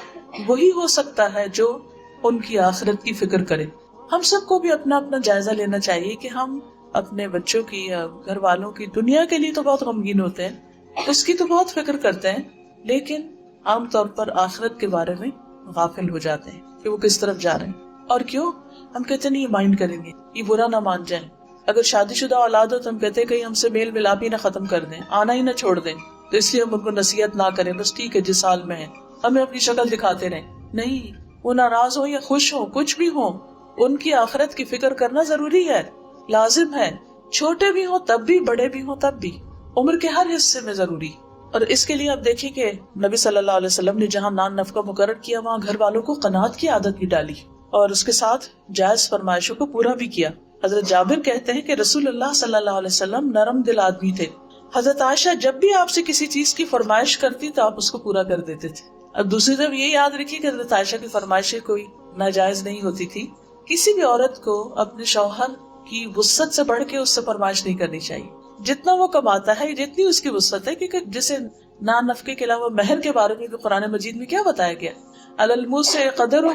S1: وہی ہو سکتا ہے جو ان کی آخرت کی فکر کرے. ہم سب کو بھی اپنا اپنا جائزہ لینا چاہیے کہ ہم اپنے بچوں کی یا گھر والوں کی دنیا کے لیے تو بہت غمگین ہوتے ہیں، اس کی تو بہت فکر کرتے ہیں، لیکن عام طور پر آخرت کے بارے میں غافل ہو جاتے ہیں کہ وہ کس طرف جا رہے ہیں. اور کیوں؟ ہم کہتے نہیں یہ مائنڈ کریں گے، یہ برا نہ مان جائیں. اگر شادی شدہ اولاد ہو تو ہم کہتے ہیں کہیں ہم سے میل ملاپ ہی نہ ختم کر دیں، آنا ہی نہ چھوڑ دیں، تو اس لیے ہم ان کو نصیحت نہ کریں، بس ٹھیک ہے جس حال میں ہے ہمیں اپنی شکل دکھاتے رہیں. نہیں، وہ ناراض ہو یا خوش ہو، کچھ بھی ہو، ان کی آخرت کی فکر کرنا ضروری ہے، لازم ہے. چھوٹے بھی ہوں تب بھی، بڑے بھی ہوں تب بھی، عمر کے ہر حصے میں ضروری. اور اس کے لیے آپ دیکھیں کہ نبی صلی اللہ علیہ وسلم نے جہاں نان نفقہ مقرر کیا وہاں گھر والوں کو قناعت کی عادت بھی ڈالی اور اس کے ساتھ جائز فرمائشوں کو پورا بھی کیا. حضرت جابر کہتے ہیں کہ رسول اللہ صلی اللہ علیہ وسلم نرم دل آدمی تھے. حضرت عائشہ جب بھی آپ سے کسی چیز کی فرمائش کرتی تو آپ اس کو پورا کر دیتے تھے. اب دوسری طرف یہ یاد رکھیے کہ حضرت عائشہ کی فرمائشیں کوئی ناجائز نہیں ہوتی تھی. کسی بھی عورت کو اپنے شوہر کی وسعت سے بڑھ کے اس سے فرمائش نہیں کرنی چاہیے. جتنا وہ کماتا ہے جتنی اس کی وسعت ہے، کیونکہ جسے نان نفقے کے علاوہ مہر کے بارے میں بھی قرآن مجید میں کیا بتایا گیا، علی الموسع قدرہ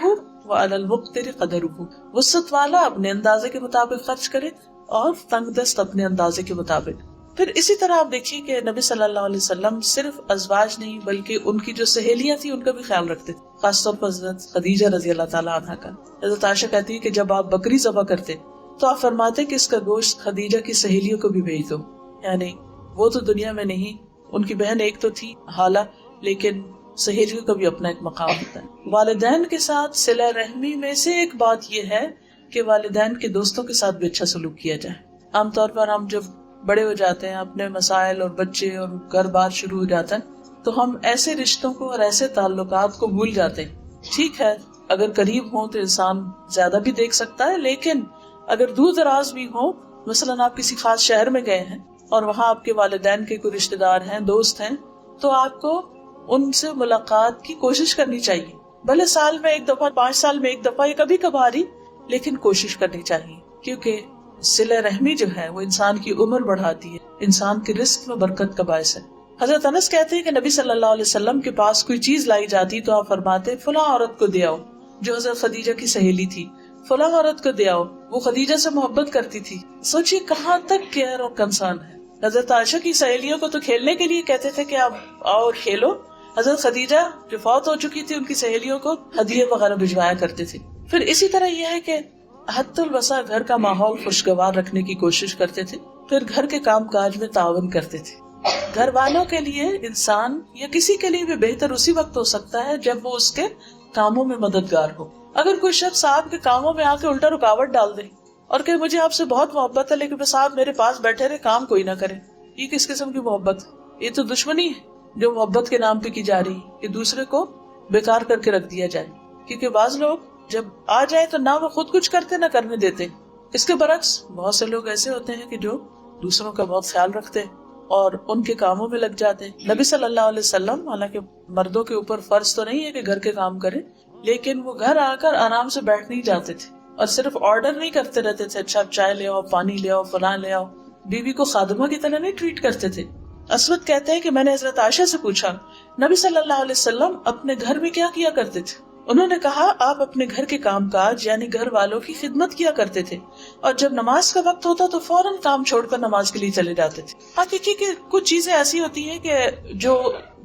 S1: وعلی المقتر قدرہ، وسعت والا اپنے اندازے کے مطابق خرچ کرے اور تنگ دست اپنے اندازے کے مطابق. پھر اسی طرح آپ دیکھیے کہ نبی صلی اللہ علیہ وسلم صرف ازواج نہیں بلکہ ان کی جو سہیلیاں تھیں ان کا بھی خیال رکھتے تھے، خاص طور پر حضرت خدیجہ رضی اللہ تعالیٰ عنہا کا. حضرت عائشہ کہتی ہے کہ جب آپ بکری ذبح کرتے تو آپ فرماتے کہ اس کا گوشت خدیجہ کی سہیلیوں کو بھی بھیج دو. یعنی وہ تو دنیا میں نہیں، ان کی بہن ایک تو تھی حالہ، لیکن سہیلیوں کا بھی اپنا ایک مقام ہوتا ہے. والدین کے ساتھ صلہ رحمی میں سے ایک بات یہ ہے کہ والدین کے دوستوں کے ساتھ بھی اچھا سلوک کیا جائے. عام طور پر ہم جب بڑے ہو جاتے ہیں، اپنے مسائل اور بچے اور گھر بار شروع ہو جاتا ہے، تو ہم ایسے رشتوں کو اور ایسے تعلقات کو بھول جاتے ہیں. ٹھیک ہے اگر قریب ہوں تو انسان زیادہ بھی دیکھ سکتا ہے، لیکن اگر دور دراز بھی ہوں، مثلاً آپ کسی خاص شہر میں گئے ہیں اور وہاں آپ کے والدین کے کوئی رشتہ دار ہیں، دوست ہیں، تو آپ کو ان سے ملاقات کی کوشش کرنی چاہیے، بھلے سال میں ایک دفعہ، 5 سال میں ایک دفعہ، یا کبھی کبھار ہی، لیکن کوشش کرنی چاہیے، کیونکہ صلہ رحمی جو ہے وہ انسان کی عمر بڑھاتی ہے، انسان کے رزق میں برکت کا باعث ہے۔ حضرت انس کہتے ہیں کہ نبی صلی اللہ علیہ وسلم کے پاس کوئی چیز لائی جاتی تو آپ فرماتے فلاں عورت کو دے آؤ، جو حضرت خدیجہ کی سہیلی تھی، فلاں عورت کو دے آؤ، وہ خدیجہ سے محبت کرتی تھی۔ سوچئے کہاں تک کیئر اور کنسرن ہے۔ حضرت عائشہ کی سہیلیوں کو تو کھیلنے کے لیے کہتے تھے کہ آپ آؤ کھیلو، حضرت خدیجہ جو فوت ہو چکی تھی ان کی سہیلیوں کو ہدیے وغیرہ بھجوایا کرتے تھے۔ پھر اسی طرح یہ ہے کہ حد الوسع گھر کا ماحول خوشگوار رکھنے کی کوشش کرتے تھے، پھر گھر کے کام کاج میں تعاون کرتے تھے۔ گھر والوں کے لیے انسان یا کسی کے لیے بھی بہتر اسی وقت ہو سکتا ہے جب وہ اس کے کاموں میں مددگار ہو۔ اگر کوئی شخص آپ کے کاموں میں آ کے الٹا رکاوٹ ڈال دے اور کہ مجھے آپ سے بہت محبت ہے لیکن بس آپ میرے پاس بیٹھے رہے، کام کوئی نہ کرے، یہ کس قسم کی محبت؟ یہ تو دشمنی ہے جو محبت کے نام پہ کی جا رہی ہے، کہ دوسرے کو بیکار کر کے رکھ دیا جائے۔ کیونکہ بعض لوگ جب آ جائے تو نہ وہ خود کچھ کرتے نہ کرنے دیتے۔ اس کے برعکس بہت سے لوگ ایسے ہوتے ہیں کہ جو دوسروں کا بہت خیال رکھتے ہیں اور ان کے کاموں میں لگ جاتے ہیں۔ نبی صلی اللہ علیہ وسلم حالانکہ مردوں کے اوپر فرض تو نہیں ہے کہ گھر کے کام کریں، لیکن وہ گھر آ کر آرام سے بیٹھ نہیں جاتے تھے اور صرف آرڈر نہیں کرتے رہتے تھے، اچھا چائے لے آؤ، پانی لے آؤ، فلاں لے آؤ۔ بیوی کو خادمہ کی طرح نہیں ٹریٹ کرتے تھے۔ اسود کہتے ہیں کہ میں نے حضرت عائشہ سے پوچھا نبی صلی اللہ علیہ وسلم اپنے گھر میں کیا کیا کرتے تھے؟ انہوں نے کہا آپ اپنے گھر کے کام کاج یعنی گھر والوں کی خدمت کیا کرتے تھے، اور جب نماز کا وقت ہوتا تو فوراً کام چھوڑ کر نماز کے لیے چلے جاتے تھے۔ حقیقی کہ کچھ چیزیں ایسی ہوتی ہیں کہ جو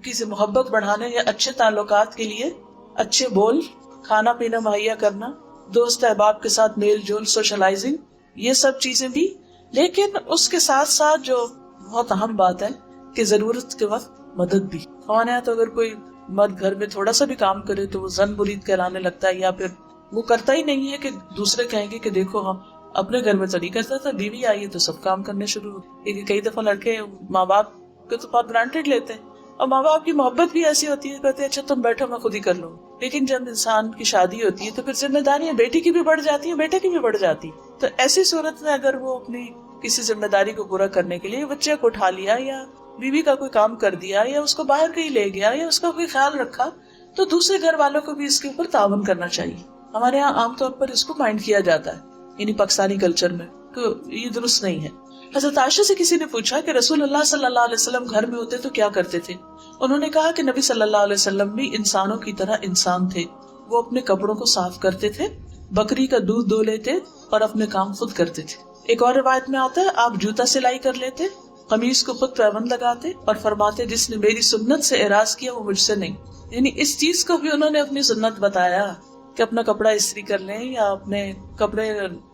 S1: کسی محبت بڑھانے یا اچھے تعلقات کے لیے، اچھے بول، کھانا پینا مہیا کرنا، دوست احباب کے ساتھ میل جول، سوشلائزنگ، یہ سب چیزیں بھی، لیکن اس کے ساتھ ساتھ جو بہت اہم بات ہے کہ ضرورت کے وقت مدد بھی۔ خواہ تو اگر کوئی مرد گھر میں تھوڑا سا بھی کام کرے تو وہ زن مرید کہلانے لگتا ہے، یا پھر وہ کرتا ہی نہیں ہے کہ دوسرے کہیں گے کہ دیکھو ہم اپنے گھر میں تو نہیں کرتا تھا، بیوی آئی ہے تو سب کام کرنے شروع ہو گئے۔ کئی دفعہ لڑکے ماں باپ کو تو بہت گرانٹیڈ لیتے ہیں، اور ماں باپ کی محبت بھی ایسی ہوتی ہے، کہتے ہیں اچھا تم بیٹھو میں خود ہی کر لوں۔ لیکن جب انسان کی شادی ہوتی ہے تو پھر ذمہ داریاں بیٹی کی بھی بڑھ جاتی ہیں، بیٹے کی بھی بڑھ جاتی ہیں۔ تو ایسی صورت میں اگر وہ اپنی کسی ذمہ داری کو پورا کرنے کے لیے بچے کو اٹھا لیا یا بیوی کا کوئی کام کر دیا یا اس کو باہر کہیں لے گیا یا اس کا کوئی خیال رکھا، تو دوسرے گھر والوں کو بھی اس کے اوپر تعاون کرنا چاہیے۔ ہمارے یہاں عام طور پر اس کو مائنڈ کیا جاتا ہے، یعنی پاکستانی کلچر میں، تو یہ درست نہیں ہے۔ حضرت عائشہ سے کسی نے پوچھا کہ رسول اللہ صلی اللہ علیہ وسلم گھر میں ہوتے تو کیا کرتے تھے؟ انہوں نے کہا کہ نبی صلی اللہ علیہ وسلم بھی انسانوں کی طرح انسان تھے، وہ اپنے کپڑوں کو صاف کرتے تھے، بکری کا دودھ دھو لیتے اور اپنے کام خود کرتے تھے۔ ایک اور روایت میں آتا ہے آپ جوتا سلائی کر لیتے، قمیص کو خود پیوند لگاتے اور فرماتے جس نے میری سنت سے اعراض کیا وہ مجھ سے نہیں۔ یعنی اس چیز کو بھی انہوں نے اپنی سنت بتایا کہ اپنا کپڑا استری کر لیں یا اپنے کپڑے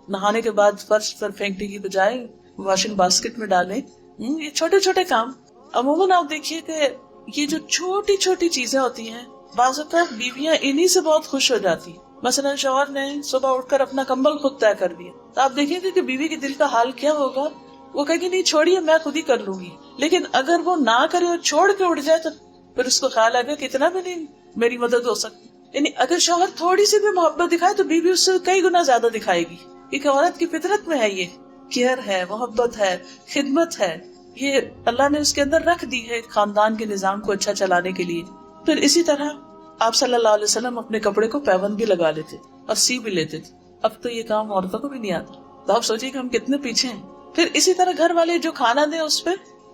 S1: نہانے کے بعد فرش پر پھینکنے کی بجائے واشنگ باسکٹ میں ڈالیں۔ یہ چھوٹے چھوٹے کام عموماً آپ دیکھیے کہ یہ جو چھوٹی چھوٹی چیزیں ہوتی ہیں بعض اوقات بیویاں انہی سے بہت خوش ہو جاتی ہیں۔ مثلا شوہر نے صبح اٹھ کر اپنا کمبل خود طے کر دیا تو آپ دیکھیں گے کہ بیوی کے دل کا حال کیا ہوگا، وہ کہے گی نہیں چھوڑیے میں خود ہی کر لوں گی۔ لیکن اگر وہ نہ کرے اور چھوڑ کے اٹھ جائے تو پھر اس کو خیال آئے گا کہ اتنا بھی نہیں میری مدد ہو سکتی۔ یعنی اگر شوہر تھوڑی سی بھی محبت دکھائے تو بیوی اس سے کئی گنا زیادہ دکھائے گی، کیونکہ عورت کی فطرت میں ہے، یہ کیئر ہے، محبت ہے، خدمت ہے، یہ اللہ نے اس کے اندر رکھ دی ہے خاندان کے نظام کو اچھا چلانے کے لیے۔ پھر اسی طرح آپ صلی اللہ علیہ وسلم اپنے کپڑے کو پیوند بھی لگا لیتے اور سی بھی لیتے تھے۔ اب تو یہ کام عورتوں کو بھی نہیں آتا، تو آپ سوچیے کہ ہم کتنے پیچھے ہیں۔ پھر اسی طرح گھر والے جو کھانا دیں اس پہ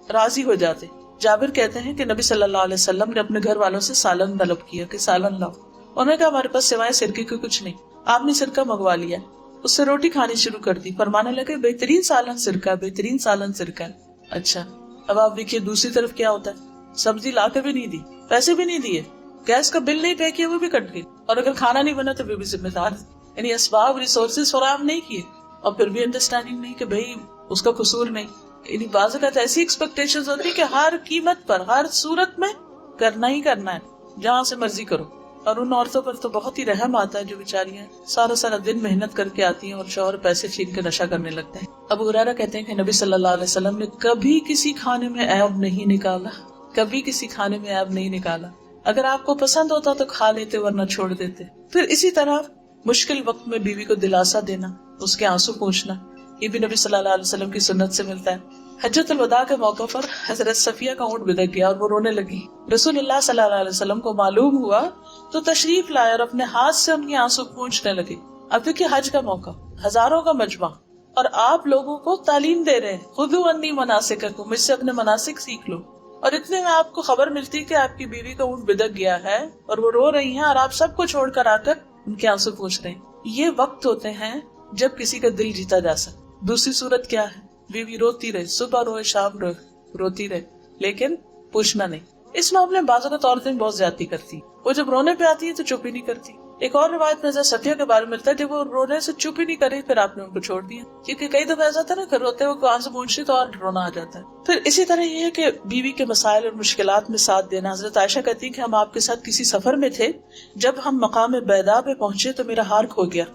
S1: راضی ہو جاتے۔ جابر کہتے ہیں کہ نبی صلی اللہ علیہ وسلم نے اپنے گھر والوں سے سالن طلب کیا کہ سالن لاؤ۔ انہوں نے کہا ہمارے پاس سوائے سرکے کے کچھ نہیں۔ آپ نے سرکہ منگوا لیا، اس سے روٹی کھانی شروع کر دی، فرمانے لگے بہترین سالن سرکہ، بہترین سالن سرکہ۔ اچھا اب آپ دیکھیے دوسری طرف کیا ہوتا ہے، سبزی لا کے بھی نہیں دی، پیسے بھی نہیں دیے، گیس کا بل نہیں پے کیا وہ بھی کٹ گئی، اور اگر کھانا نہیں بنا تو وہ بھی ذمہ دار، یعنی اسباب ریسورسز فراہم نہیں کیے، اور پھر بھی انڈرسٹینڈنگ نہیں کہ بھائی اس کا قصور نہیں۔ یعنی بعض اوقات ایسی ایکسپیکٹیشنز ہوتی ہے کہ ہر قیمت پر ہر صورت میں کرنا ہی کرنا ہے، جہاں سے مرضی کرو۔ اور ان عورتوں پر تو بہت ہی رحم آتا ہے جو بیچاریاں سارا سارا دن محنت کر کے آتی ہیں اور شوہر پیسے چھین کے نشہ کرنے لگتے ہیں۔ ابو ہریرہ کہتے ہیں کہ نبی صلی اللہ علیہ وسلم نے کبھی کسی کھانے میں عیب نہیں نکالا، کبھی کسی کھانے میں عیب نہیں نکالا۔ اگر آپ کو پسند ہوتا تو کھا لیتے ورنہ چھوڑ دیتے۔ پھر اسی طرح مشکل وقت میں بیوی کو دلاسا دینا، اس کے آنسو پوچھنا، یہ بھی نبی صلی اللہ علیہ وسلم کی سنت سے ملتا ہے۔ حجۃ الوداع کے موقع پر حضرت صفیہ کا اونٹ بدک گیا اور وہ رونے لگی. رسول اللہ صلی اللہ علیہ وسلم کو معلوم ہوا تو تشریف لائے اور اپنے ہاتھ سے ان کی آنسو پوچھنے لگے. اب دیکھیے حج کا موقع، ہزاروں کا مجمع، اور آپ لوگوں کو تعلیم دے رہے ہیں، خذوا عنی مناسککم، مجھ سے اپنے مناسک سیکھ لو. اور اتنے میں آپ کو خبر ملتی کہ آپ کی بیوی کا اونٹ بدک گیا ہے اور وہ رو رہی ہیں، اور آپ سب کو چھوڑ کر آ کر ان کے آنسو پوچھ رہے ہیں. یہ وقت ہوتے ہیں جب کسی کا دل جیتا جا سکے. دوسری صورت کیا ہے؟ بیوی روتی رہے، صبح روئے شام روئے، روتی رہے لیکن پوچھنا نہیں. اس معاملے میں بعض اوقات عورتیں بہت زیادتی کرتی، وہ جب رونے پہ آتی ہے تو چپ ہی نہیں کرتی. ایک اور روایت میں صفیہ کے بارے میں ملتا ہے جب وہ رونے سے چپ ہی نہیں کرے پھر آپ نے ان کو چھوڑ دیا، کیونکہ کئی دفعہ ایسا تھا نا کہ روتے ہوئے کان سے پوچھتے تو اور رونا آ جاتا ہے. پھر اسی طرح یہ ہے کہ بیوی کے مسائل اور مشکلات میں ساتھ دینا. حضرت عائشہ کہتی ہیں کہ ہم آپ کے ساتھ کسی سفر میں تھے، جب ہم مقام بیضاء پہ پہنچے تو میرا ہار کھو گیا.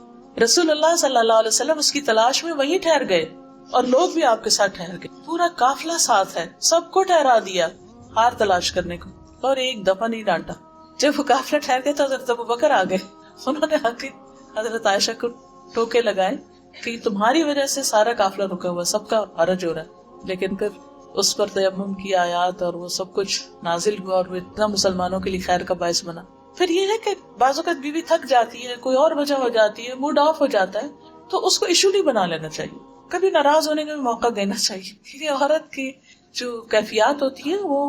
S1: رسول اللہ صلی اللہ علیہ وسلم اس کی تلاش میں وہیں ٹھہر گئے اور لوگ بھی آپ کے ساتھ ٹھہر گئے. پورا قافلہ ساتھ ہے، سب کو ٹھہرا دیا ہار تلاش کرنے کو، اور ایک دفعہ نہیں ڈانٹا. جب وہ قافلہ ٹھہر گیا تو حضرت ابوبکر آ گئے. انہوں نے آ کے حضرت عائشہ کو ٹوکے لگائے کہ تمہاری وجہ سے سارا قافلہ رکا ہوا، سب کا حرج ہو رہا ہے. لیکن پھر اس پر تیمم کی آیات اور وہ سب کچھ نازل ہوا اور وہ اتنا مسلمانوں کے لیے خیر کا باعث بنا. پھر یہ ہے کہ بعض اوقات بیوی تھک جاتی ہے، کوئی اور وجہ ہو جاتی ہے، موڈ آف ہو جاتا ہے، تو اس کو ایشو نہیں بنا لینا چاہیے. کبھی ناراض ہونے کا بھی موقع دینا چاہیے، کیونکہ عورت کی جو کیفیات ہوتی ہیں وہ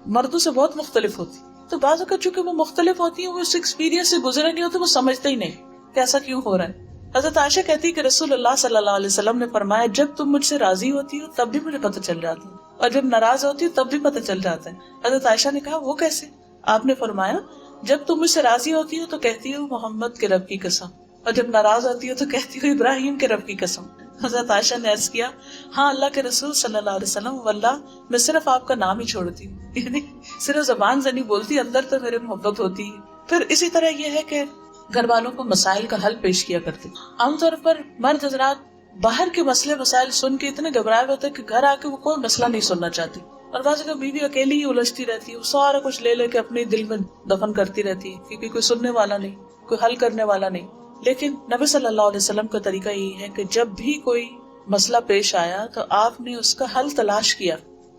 S1: مردوں سے بہت مختلف ہوتی. تو بعض اوقات چونکہ وہ مختلف ہوتی ہیں، وہ اس ایکسپیرینس سے گزرے نہیں ہوتے، وہ سمجھتے ہی نہیں کہ ایسا کیوں ہو رہا ہے. حضرت عائشہ کہتی ہے کہ رسول اللہ صلی اللہ علیہ وسلم نے فرمایا جب تم مجھ سے راضی ہوتی ہو تب بھی مجھے پتہ چل جاتا ہے، اور جب ناراض ہوتی ہو تب بھی پتہ چل جاتا ہے. حضرت عائشہ نے کہا وہ کیسے؟ آپ نے فرمایا جب تم مجھ سے راضی ہوتی ہو تو کہتی ہو محمد کے رب کی قسم، اور جب ناراض ہوتی ہو تو کہتی ہو ابراہیم کے رب کی قسم. حضرت عائشہ نے عرض کیا ہاں اللہ کے رسول صلی اللہ علیہ وسلم، واللہ میں صرف آپ کا نام ہی چھوڑتی ہوں، یعنی صرف زبان سے نہیں بولتی، اندر تو میرے محبت ہوتی ہے. پھر اسی طرح یہ ہے کہ گھر والوں کو مسائل کا حل پیش کیا کرتے. عام طور پر مرد حضرات باہر کے مسئلے مسائل سن کے اتنے گھبرائے ہوتے کہ گھر آ کے وہ کوئی مسئلہ نہیں سننا چاہتی، اور بعض اوقات بیوی اکیلی ہی الجھتی رہتی ہے، وہ سارا کچھ لے لے کے اپنے دل میں دفن کرتی رہتی ہے، کیونکہ کوئی سننے والا نہیں، کوئی حل کرنے والا نہیں. لیکن نبی صلی اللہ علیہ وسلم کا طریقہ یہی ہے کہ جب بھی کوئی مسئلہ پیش آیا تو آپ نے اس کا حل تلاش کیا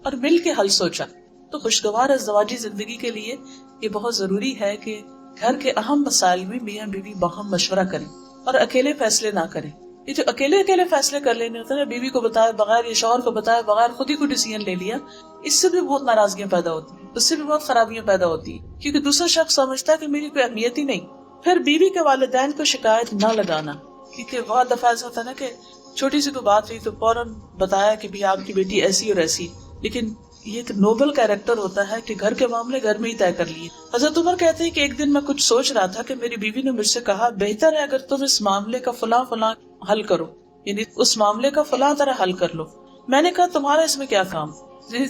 S1: اور مل کے حل سوچا. تو خوشگوار ازدواجی زندگی کے لیے یہ بہت ضروری ہے کہ گھر کے اہم مسائل میں میاں بیوی باہم مشورہ کریں اور اکیلے فیصلے نہ کریں. یہ جو اکیلے فیصلے کر لینے ہوتے ہیں، بیوی کو بتائے بغیر یا شوہر کو بتائے بغیر خود ہی کوئی ڈیسیژن لے لیا، اس سے بھی بہت ناراضگیاں پیدا ہوتی ہیں، اس سے بھی بہت خرابیاں پیدا ہوتی ہیں، کیونکہ دوسرا شخص سمجھتا ہے کہ میری کوئی اہمیت ہی نہیں. پھر بیوی کے والدین کو شکایت نہ لگانا، کیونکہ بہت دفعہ ایسا ہوتا ہے نا کہ چھوٹی سی کوئی بات ہوئی تو فوراً بتایا کہ بھی آپ کی بیٹی ایسی اور ایسی. لیکن یہ ایک نوبل کیریکٹر ہوتا ہے کہ گھر کے معاملے گھر میں ہی طے کر لیے. حضرت عمر کہتے ہیں کہ ایک دن میں کچھ سوچ رہا تھا کہ میری بیوی نے مجھ سے کہا بہتر ہے اگر تم اس معاملے کا فلاں حل کرو، یعنی اس معاملے کا فلاں طرح حل کر لو. میں نے کہا تمہارا اس میں کیا کام،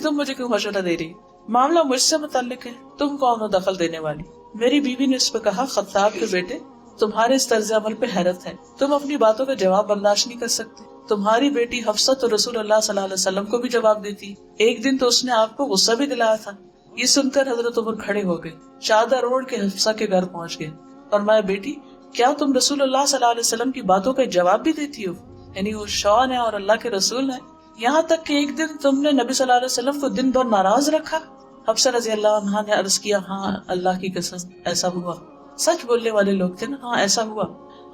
S1: تم مجھے کیوں مشورہ دے رہی، معاملہ مجھ سے متعلق ہے، تم کون ہو دخل دینے والی. میری بیوی نے اس پہ کہا خطاب کے بیٹے تمہارے اس طرز عمل پہ حیرت ہے، تم اپنی باتوں کا جواب برداشت نہیں کر سکتے. تمہاری بیٹی حفصہ تو رسول اللہ صلی اللہ علیہ وسلم کو بھی جواب دیتی، ایک دن تو اس نے آپ کو غصہ بھی دلایا تھا. یہ سن کر حضرت عمر کھڑے ہو گئے، چادر اوڑھ کے حفصہ کے گھر پہنچ گئے اور میں بیٹی کیا تم رسول اللہ صلی اللہ علیہ وسلم کی باتوں کا جواب بھی دیتی ہو، یعنی وہ شوہر ہے اور اللہ کے رسول ہے، یہاں تک کہ ایک دن تم نے نبی صلی اللہ علیہ وسلم کو دن بھر ناراض رکھا. حفصہ رضی اللہ عنہا نے عرض کیا ہاں اللہ کی قسم ایسا ہوا. سچ بولنے والے لوگ تھے نا، ہاں ایسا ہوا،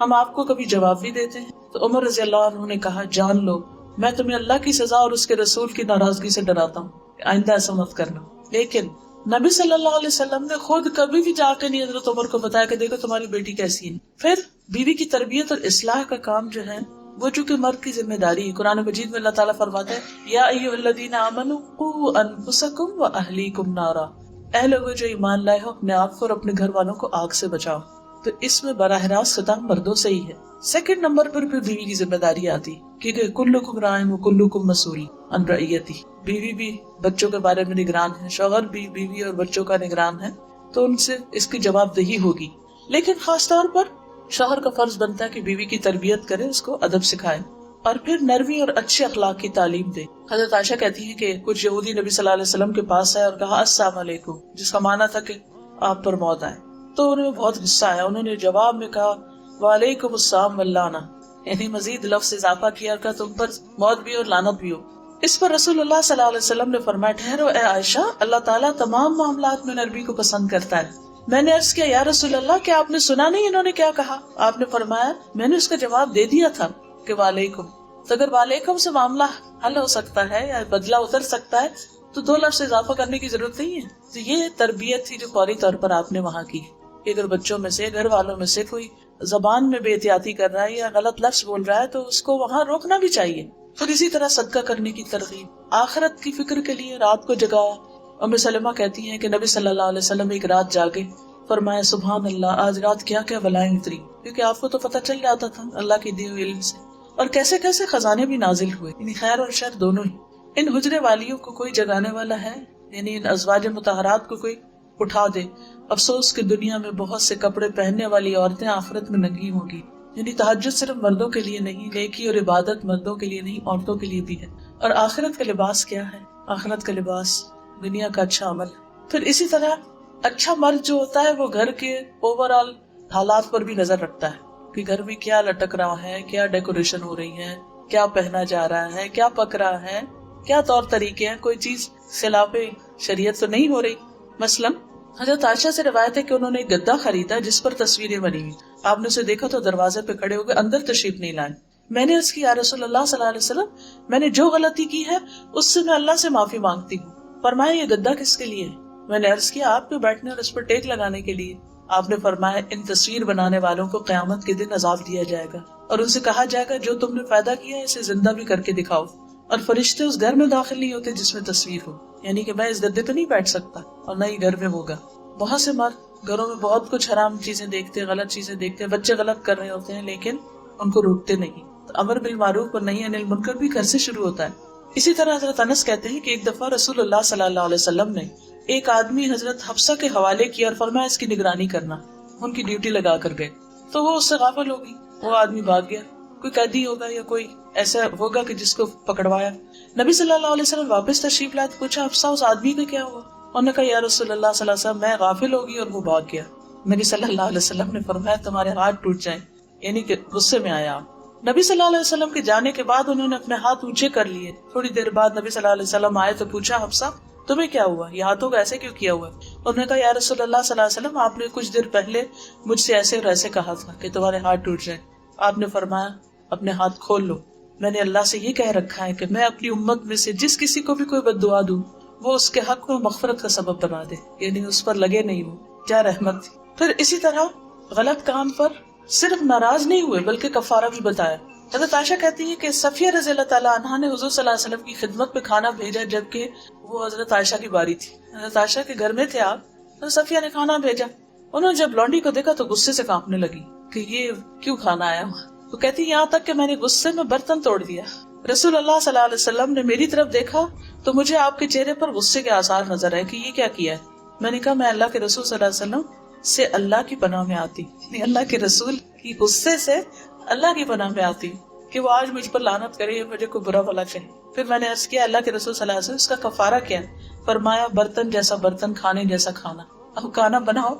S1: ہم آپ کو کبھی جواب بھی دیتے ہیں. تو عمر رضی اللہ عنہ نے کہا جان لو میں تمہیں اللہ کی سزا اور اس کے رسول کی ناراضگی سے ڈراتا ہوں، آئندہ ایسا مت کرنا. لیکن نبی صلی اللہ علیہ وسلم نے خود کبھی بھی جا کے نہیں حضرت عمر کو بتایا کہ دیکھو تمہاری بیٹی کیسی ہے. پھر بیوی کی تربیت اور اصلاح کا کام جو ہے وہ چونکہ مرد کی ذمہ داری ہے. قرآن مجید میں اللہ تعالیٰ فرماتا ہے یا ایھا الذین آمنوا قوا انفسکم واہلیکم نارا، اے لوگوں جو ایمان لائے ہو اپنے آپ کو اور اپنے گھر والوں کو آگ سے بچاؤ. تو اس میں براہ راست خطاب مردوں سے ہی ہے. سیکنڈ نمبر پر پھر بیوی کی ذمہ داری آتی کیونکہ کلکم راعٍ وکلکم مسئول عن رعیتہ. بیوی بھی بچوں کے بارے میں نگران ہے، شوہر بھی بیوی اور بچوں کا نگران ہے، تو ان سے اس کی جواب دہی ہوگی. لیکن خاص طور پر شوہر کا فرض بنتا ہے کہ بیوی کی تربیت کرے، اس کو ادب سکھائے اور پھر نرمی اور اچھے اخلاق کی تعلیم دے. حضرت عائشہ کہتی ہے کہ کچھ یہودی نبی صلی اللہ علیہ وسلم کے پاس آئے اور کہا السلام علیکم، جس کا معنی تھا کہ آپ پر موت آئے. تو انہیں بہت غصہ آیا، انہوں نے جواب میں کہا وعلیکم السلام واللعنہ، یعنی مزید لفظ اضافہ کیا کہ تم پر موت بھی اور لعنت بھی ہو. اس پر رسول اللہ صلی اللہ علیہ وسلم نے فرمایا ٹھہرو اے عائشہ، اللہ تعالیٰ تمام معاملات میں نرمی کو پسند کرتا ہے۔ میں نے عرض کیا یا رسول اللہ کیا آپ نے سنا نہیں انہوں نے کیا کہا؟ آپ نے فرمایا میں نے اس کا جواب دے دیا تھا کہ وعلیکم۔ تو اگر وعلیکم سے معاملہ حل ہو سکتا ہے یا بدلہ اتر سکتا ہے تو 2 لفظ اضافہ کرنے کی ضرورت نہیں ہے۔ تو یہ تربیت تھی جو فوری طور پر آپ نے وہاں کی کہ اگر بچوں میں سے، گھر والوں میں سے کوئی زبان میں بے احتیاطی کر رہا ہے یا غلط لفظ بول رہا ہے تو اس کو وہاں روکنا بھی چاہیے۔ پھر اسی طرح صدقہ کرنے کی ترغیب، آخرت کی فکر کے لیے رات کو جگایا۔ ام سلمہ کہتی ہیں کہ نبی صلی اللہ علیہ وسلم ایک رات جاگے، فرمایا سبحان اللہ آج رات کیا کیا بلائیں اتری، کیونکہ آپ کو تو پتہ چل جاتا تھا اللہ کی دی ہوئی علم سے، اور کیسے کیسے خزانے بھی نازل ہوئے، یعنی خیر اور شر دونوں ہی۔ ان حجرے والیوں کو کوئی جگانے والا ہے، یعنی ان ازواج مطہرات کو کوئی اٹھا دے۔ افسوس کہ دنیا میں بہت سے کپڑے پہننے والی عورتیں آخرت میں ننگی ہوں گی، یعنی تہجد صرف مردوں کے لیے نہیں، نیکی اور عبادت مردوں کے لیے نہیں عورتوں کے لیے بھی ہے۔ اور آخرت کا لباس کیا ہے؟ آخرت کا لباس دنیا کا اچھا عمل۔ پھر اسی طرح اچھا مرد جو ہوتا ہے وہ گھر کے اوور آل حالات پر بھی نظر رکھتا ہے کہ گھر میں کیا لٹک رہا ہے، کیا ڈیکوریشن ہو رہی ہے، کیا پہنا جا رہا ہے، کیا پک رہا ہے، کیا طور طریقے ہیں، کوئی چیز خلاف شریعت تو نہیں ہو رہی۔ مثلا حضرت عائشہ سے روایت ہے کہ انہوں نے ایک گدا خریدا جس پر تصویریں بنی ہوئی، آپ نے اسے دیکھا تو دروازے پہ کھڑے ہو گئے، اندر تشریف نہیں لائے۔ میں نے عرض کی یا رسول اللہ صلی اللہ علیہ وسلم میں نے جو غلطی کی ہے اس سے میں اللہ سے معافی مانگتی ہوں۔ فرمایا یہ گدا کس کے لیے ہے؟ میں نے عرض کیا آپ پہ بیٹھنے اور اس پر ٹیک لگانے کے لیے۔ آپ نے فرمایا ان تصویر بنانے والوں کو قیامت کے دن عذاب دیا جائے گا اور ان سے کہا جائے گا جو تم نے پیدا کیا ہے اسے زندہ بھی کر کے دکھاؤ، اور فرشتے اس گھر میں داخل نہیں ہوتے جس میں تصویر ہو، یعنی کہ میں اس گدے پہ نہیں بیٹھ سکتا اور نہ ہی گھر میں ہوگا۔ بہت سے مرد گھروں میں بہت کچھ حرام چیزیں دیکھتے ہیں، غلط چیزیں دیکھتے ہیں، بچے غلط کر رہے ہوتے ہیں لیکن ان کو روکتے نہیں۔ تو امر بالمعروف اور نہی عن المنکر بھی گھر سے شروع ہوتا ہے۔ اسی طرح حضرت انس کہتے ہیں کہ ایک دفعہ رسول اللہ صلی اللہ علیہ وسلم نے ایک آدمی حضرت حفصہ کے حوالے کیا اور فرمایا اس کی نگرانی کرنا، ان کی ڈیوٹی لگا کر گئے تو وہ اس سے غافل ہوگی، وہ آدمی بھاگ گیا، کوئی قیدی ہوگا یا کوئی ایسا ہوگا کہ جس کو پکڑوایا۔ نبی صلی اللہ علیہ وسلم واپس تشریف لائے تو پوچھا حفصہ اس آدمی کا کیا ہوا؟ انہوں نے کہا یا رسول اللہ صلی اللہ علیہ وسلم میں غافل ہوگی اور وہ بھاگ گیا۔ نبی صلی اللہ علیہ وسلم نے فرمایا تمہارے ہاتھ ٹوٹ جائیں، یعنی کہ غصے میں آیا۔ نبی صلی اللہ علیہ وسلم کے جانے کے بعد انہوں نے اپنے ہاتھ اونچے کر لیے۔ تھوڑی دیر بعد نبی صلی اللہ علیہ وسلم آئے تو پوچھا حفصہ تمہیں کیا ہوا، یہ ہاتھوں کا ایسے کیوں کیا ہوا؟ انہوں نے کہا یا رسول اللہ صلی اللہ علیہ وسلم آپ نے کچھ دیر پہلے مجھ سے ایسے اور ایسے کہا تھا کہ تمہارے ہاتھ ٹوٹ جائیں۔ آپ نے فرمایا اپنے ہاتھ کھول لو، میں نے اللہ سے یہ کہہ رکھا ہے کہ میں اپنی امت میں سے جس کسی کو بھی کوئی بد دعا دوں وہ اس کے حق میں مغفرت کا سبب بنا دے، یعنی اس پر لگے نہیں ہو، کیا رحمت تھی۔ پھر اسی طرح غلط کام پر صرف ناراض نہیں ہوئے بلکہ کفارہ بھی بتایا۔ حضرت عائشہ کہتی ہے کہ صفیہ رضی اللہ تعالیٰ عنہا نے حضور صلی اللہ علیہ وسلم کی خدمت میں کھانا بھیجا جبکہ وہ حضرت عائشہ کی باری تھی۔ حضرت عائشہ کے گھر میں تھے آپ، حضرت صفیہ نے کھانا بھیجا، انہوں نے جب لونڈی کو دیکھا تو غصے سے کانپنے لگی کہ یہ کیوں کھانا آیا ہوا۔ تو کہتی یہاں تک کہ میں نے غصے میں برتن توڑ دیا۔ رسول اللہ صلی اللہ علیہ وسلم نے میری طرف دیکھا تو مجھے آپ کے چہرے پر غصے کے آثار نظر آئے کہ یہ کیا کیا ہے۔ میں نے کہا میں اللہ کے رسول صلی اللہ علیہ وسلم سے اللہ کی پناہ میں آتی، یعنی اللہ کے رسول کی غصے سے اللہ کی پناہ میں آتی کہ وہ آج مجھ پر لعنت کرے یا مجھے کوئی برا بھلا کہے۔ پھر میں نے عرض کیا اللہ کے رسول صلی اللہ علیہ وسلم اس کا کفارہ کیا ہے؟ فرمایا برتن جیسا برتن، کھانے جیسا کھانا، اب کھانا بناؤ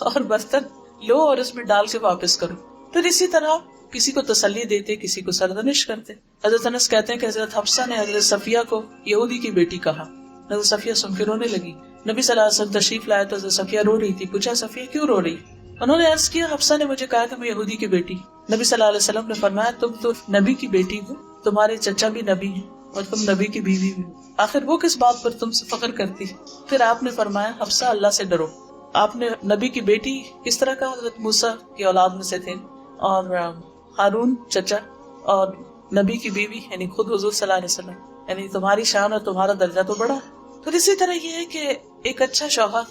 S1: اور برتن لو اور اس میں ڈال کے واپس کرو۔ پھر اسی طرح کسی کو تسلی دیتے، کسی کو سرزنش کرتے۔ حضرت انس کہتے ہیں کہ حضرت حفصہ نے حضرت صفیہ کو یہودی کی بیٹی کہا، حضرت صفیہ سن کے رونے لگی۔ نبی صلی اللہ علیہ وسلم تشریف لائے تو حضرت صفیہ رو رہی تھی، پوچھا صفیہ کیوں رو رہی؟ انہوں نے عرض کیا حفصہ نے مجھے کہا کہ میں یہودی کی بیٹی۔ نبی صلی اللہ علیہ وسلم نے فرمایا تم تو نبی کی بیٹی ہو، تمہارے چچا بھی نبی ہیں اور تم نبی کی بیوی بھی، آخر وہ کس بات پر تم سے فخر کرتی؟ پھر آپ نے فرمایا حفصہ اللہ سے ڈرو۔ آپ نے نبی کی بیٹی کس طرح کا؟ حضرت موسیٰ کی اولاد میں سے تھے، اور ہارون چچا، اور نبی کی بیوی یعنی خود حضور صلی اللہ علیہ وسلم، یعنی تمہاری شان اور تمہارا درجہ تو بڑا ہے۔ پھر اسی طرح یہ ہے کہ ایک اچھا شوہر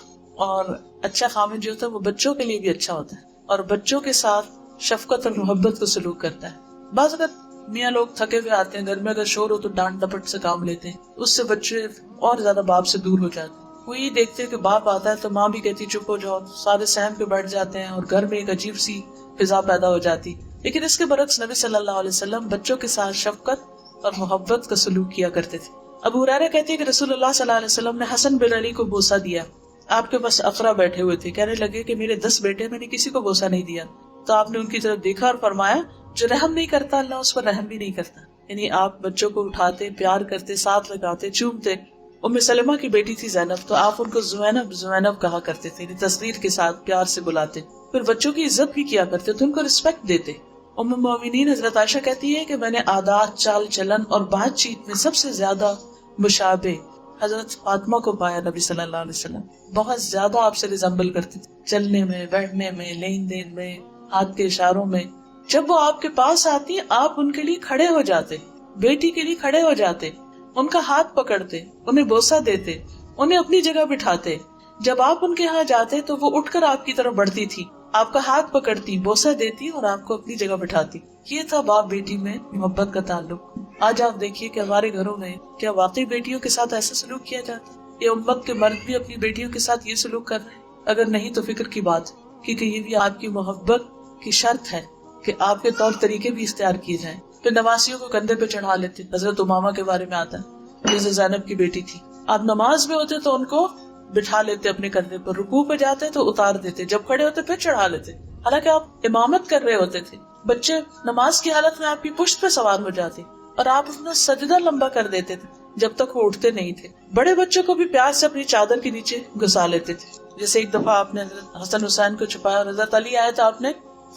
S1: اور اچھا خامد جو ہوتا ہے وہ بچوں کے لیے بھی اچھا ہوتا ہے اور بچوں کے ساتھ شفقت اور محبت کو سلوک کرتا ہے۔ بعض اگر میاں لوگ تھکے ہوئے آتے ہیں، گھر میں اگر شور ہو تو ڈانٹ ڈپٹ سے کام لیتے ہیں، اس سے بچے اور زیادہ باپ سے دور ہو جاتے ہیں۔ وہ یہ دیکھتے ہیں کہ باپ آتا ہے تو ماں بھی کہتی چپ ہو جاؤ، سارے سہم پہ بیٹھ جاتے ہیں اور گھر میں ایک عجیب سی فضا پیدا ہو جاتی۔ لیکن اس کے برعکس نبی صلی اللہ علیہ وسلم بچوں کے ساتھ شفقت اور محبت کا سلوک کیا کرتے تھے۔ ابو ہریرہ کہتے ہیں کہ رسول اللہ صلی اللہ علیہ وسلم نے حسن بن علی کو بوسہ دیا، آپ کے پاس اقرا بیٹھے ہوئے تھے، کہنے لگے کہ میرے 10 بیٹے، میں نے کسی کو بوسہ نہیں دیا۔ تو آپ نے ان کی طرف دیکھا اور فرمایا جو رحم نہیں کرتا اللہ اس پر رحم بھی نہیں کرتا، یعنی آپ بچوں کو اٹھاتے، پیار کرتے، ساتھ لگاتے، چومتے. ام سلمہ کی بیٹی تھی زینب، تو آپ ان کو زوینب زوینب کہا کرتے تھے، یعنی تصغیر کے ساتھ پیار سے بلاتے. پھر بچوں کی عزت بھی کیا کرتے تھے، ان کو رسپیکٹ دیتے. ام المومنین حضرت عائشہ کہتی ہے کہ میں نے عادات، چال چلن اور بات چیت میں سب سے زیادہ مشابہ حضرت فاطمہ کو پایا. نبی صلی اللہ علیہ وسلم بہت زیادہ آپ سے ریزمبل کرتے تھے، چلنے میں، بیٹھنے میں، لین دین میں، ہاتھ کے اشاروں میں. جب وہ آپ کے پاس آتی آپ ان کے لیے کھڑے ہو جاتے، بیٹی کے لیے کھڑے ہو جاتے، ان کا ہاتھ پکڑتے، انہیں بوسہ دیتے، انہیں اپنی جگہ بٹھاتے. جب آپ ان کے ہاں جاتے تو وہ اٹھ کر آپ کی طرف بڑھتی تھی، آپ کا ہاتھ پکڑتی، بوسہ دیتی اور آپ کو اپنی جگہ بٹھاتی. یہ تھا باپ بیٹی میں محبت کا تعلق. آج آپ دیکھیے کہ ہمارے گھروں میں کیا واقعی بیٹیوں کے ساتھ ایسا سلوک کیا جاتا ہے؟ یہ امت کے مرد بھی اپنی بیٹیوں کے ساتھ یہ سلوک کر رہے ہیں؟ اگر نہیں تو فکر کی بات، کیونکہ یہ بھی آپ کی محبت کی شرط ہے کہ آپ کے طور طریقے بھی اختیار کیے جائیں. پھر نمازیوں کو کندھے پہ چڑھا لیتے. حضرت امامہ کے بارے میں آتا ہے، جیسے زینب کی بیٹی تھی، آپ نماز میں ہوتے تو ان کو بٹھا لیتے اپنے کندھے پر، رکوع پہ جاتے تو اتار دیتے، جب کھڑے ہوتے پھر چڑھا لیتے، حالانکہ آپ امامت کر رہے ہوتے تھے. بچے نماز کی حالت میں آپ کی پشت پہ سوار ہو جاتے اور آپ اپنا سجدہ لمبا کر دیتے تھے جب تک وہ اٹھتے نہیں تھے. بڑے بچوں کو بھی پیار سے اپنی چادر کے نیچے گھسا لیتے تھے. جیسے ایک دفعہ آپ نے حضرت حسن حسین کو چھپایا اور حضرت علی آئے تو آپ نے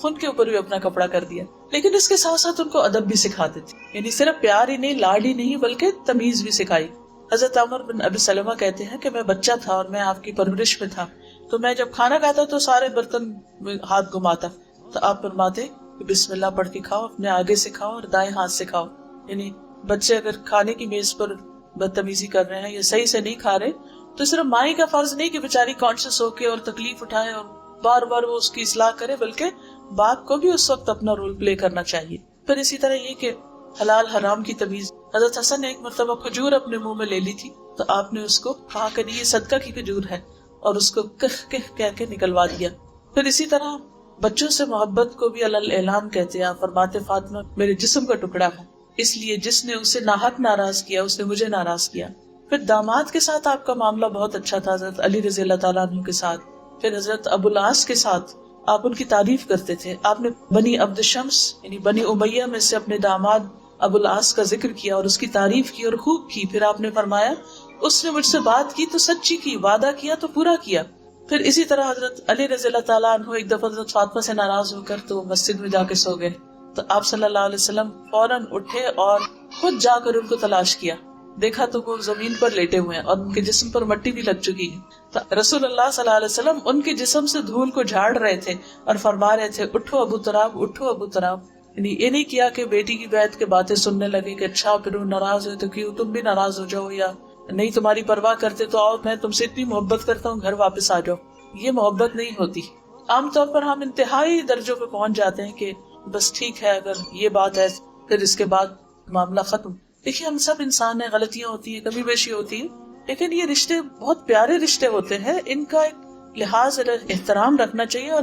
S1: ان کے اوپر بھی اپنا کپڑا کر دیا. لیکن اس کے ساتھ ساتھ ان کو ادب بھی سکھاتے تھے، یعنی صرف پیار ہی نہیں، لاڈ ہی نہیں، بلکہ تمیز بھی سکھائی. حضرت عمر بن ابی سلمہ کہتے ہیں کہ میں بچہ تھا اور میں آپ کی پرورش میں تھا، تو میں جب کھانا کھاتا تو سارے برتن میں ہاتھ گھماتا، تو آپ فرماتے کہ بسم اللہ پڑھ کے کھاؤ، اپنے آگے سے کھاؤ اور دائیں ہاتھ سے کھاؤ. یعنی بچے اگر کھانے کی میز پر بدتمیزی کر رہے ہیں یا صحیح سے نہیں کھا رہے تو صرف ماں کا فرض نہیں کہ بیچاری کانشیس ہو کے اور تکلیف اٹھائے اور بار بار وہ اس کی اصلاح کرے، بلکہ باپ کو بھی اس وقت اپنا رول پلے کرنا چاہیے. پھر اسی طرح یہ کہ حلال حرام کی تمیز. حضرت حسن نے ایک مرتبہ کھجور اپنے منہ میں لے لی تھی تو آپ نے اس کو کھا کر یہ صدقہ کی کھجور ہے اور اس کو کہہ کے نکلوا دیا. پھر اسی طرح بچوں سے محبت کو بھی اعلان کہتے ہیں. آپ فرماتے فاطمہ میرے جسم کا ٹکڑا ہے، اس لیے جس نے اسے ناحق ناراض کیا اس نے مجھے ناراض کیا. پھر داماد کے ساتھ آپ کا معاملہ بہت اچھا تھا، حضرت علی رضی اللہ تعالیٰ عنہ کے ساتھ. پھر حضرت ابو العاص کے ساتھ آپ ان کی تعریف کرتے تھے. آپ نے بنی عبد شمس یعنی بنی امیہ میں سے اپنے داماد ابو العاص کا ذکر کیا اور اس کی تعریف کی اور خوب کی. پھر آپ نے فرمایا اس نے مجھ سے بات کی تو سچی کی، وعدہ کیا تو پورا کیا. پھر اسی طرح حضرت علی رضی اللہ تعالیٰ عنہ ایک دفعہ حضرت فاطمہ سے ناراض ہو کر تو مسجد میں جا کے سو گئے، تو آپ صلی اللہ علیہ وسلم فوراً اٹھے اور خود جا کر ان کو تلاش کیا. دیکھا تو وہ زمین پر لیٹے ہوئے ہیں اور ان کے جسم پر مٹی بھی لگ چکی ہے. تو رسول اللہ صلی اللہ علیہ وسلم ان کے جسم سے دھول کو جھاڑ رہے تھے اور فرما رہے تھے اٹھو ابو تراب، اٹھو ابو تراب. یعنی یہ نہیں کیا کہ بیٹی کی بیعت کے باتیں سننے لگے کہ اچھا پھر ناراض ہوئے تو کیوں تم بھی ناراض ہو جاؤ، یا نہیں تمہاری پرواہ کرتے تو آؤ میں تم سے اتنی محبت کرتا ہوں گھر واپس آ جاؤ. یہ محبت نہیں ہوتی. عام طور پر ہم انتہائی درجوں پہ پہنچ جاتے ہیں کہ بس ٹھیک ہے اگر یہ بات ہے پھر اس کے بعد معاملہ ختم. دیکھیے ہم سب انسان ہیں، غلطیاں ہوتی ہیں، کمی بیشی ہوتی ہے، لیکن یہ رشتے بہت پیارے رشتے ہوتے ہیں. ان کا ایک لحاظ احترام رکھنا چاہیے اور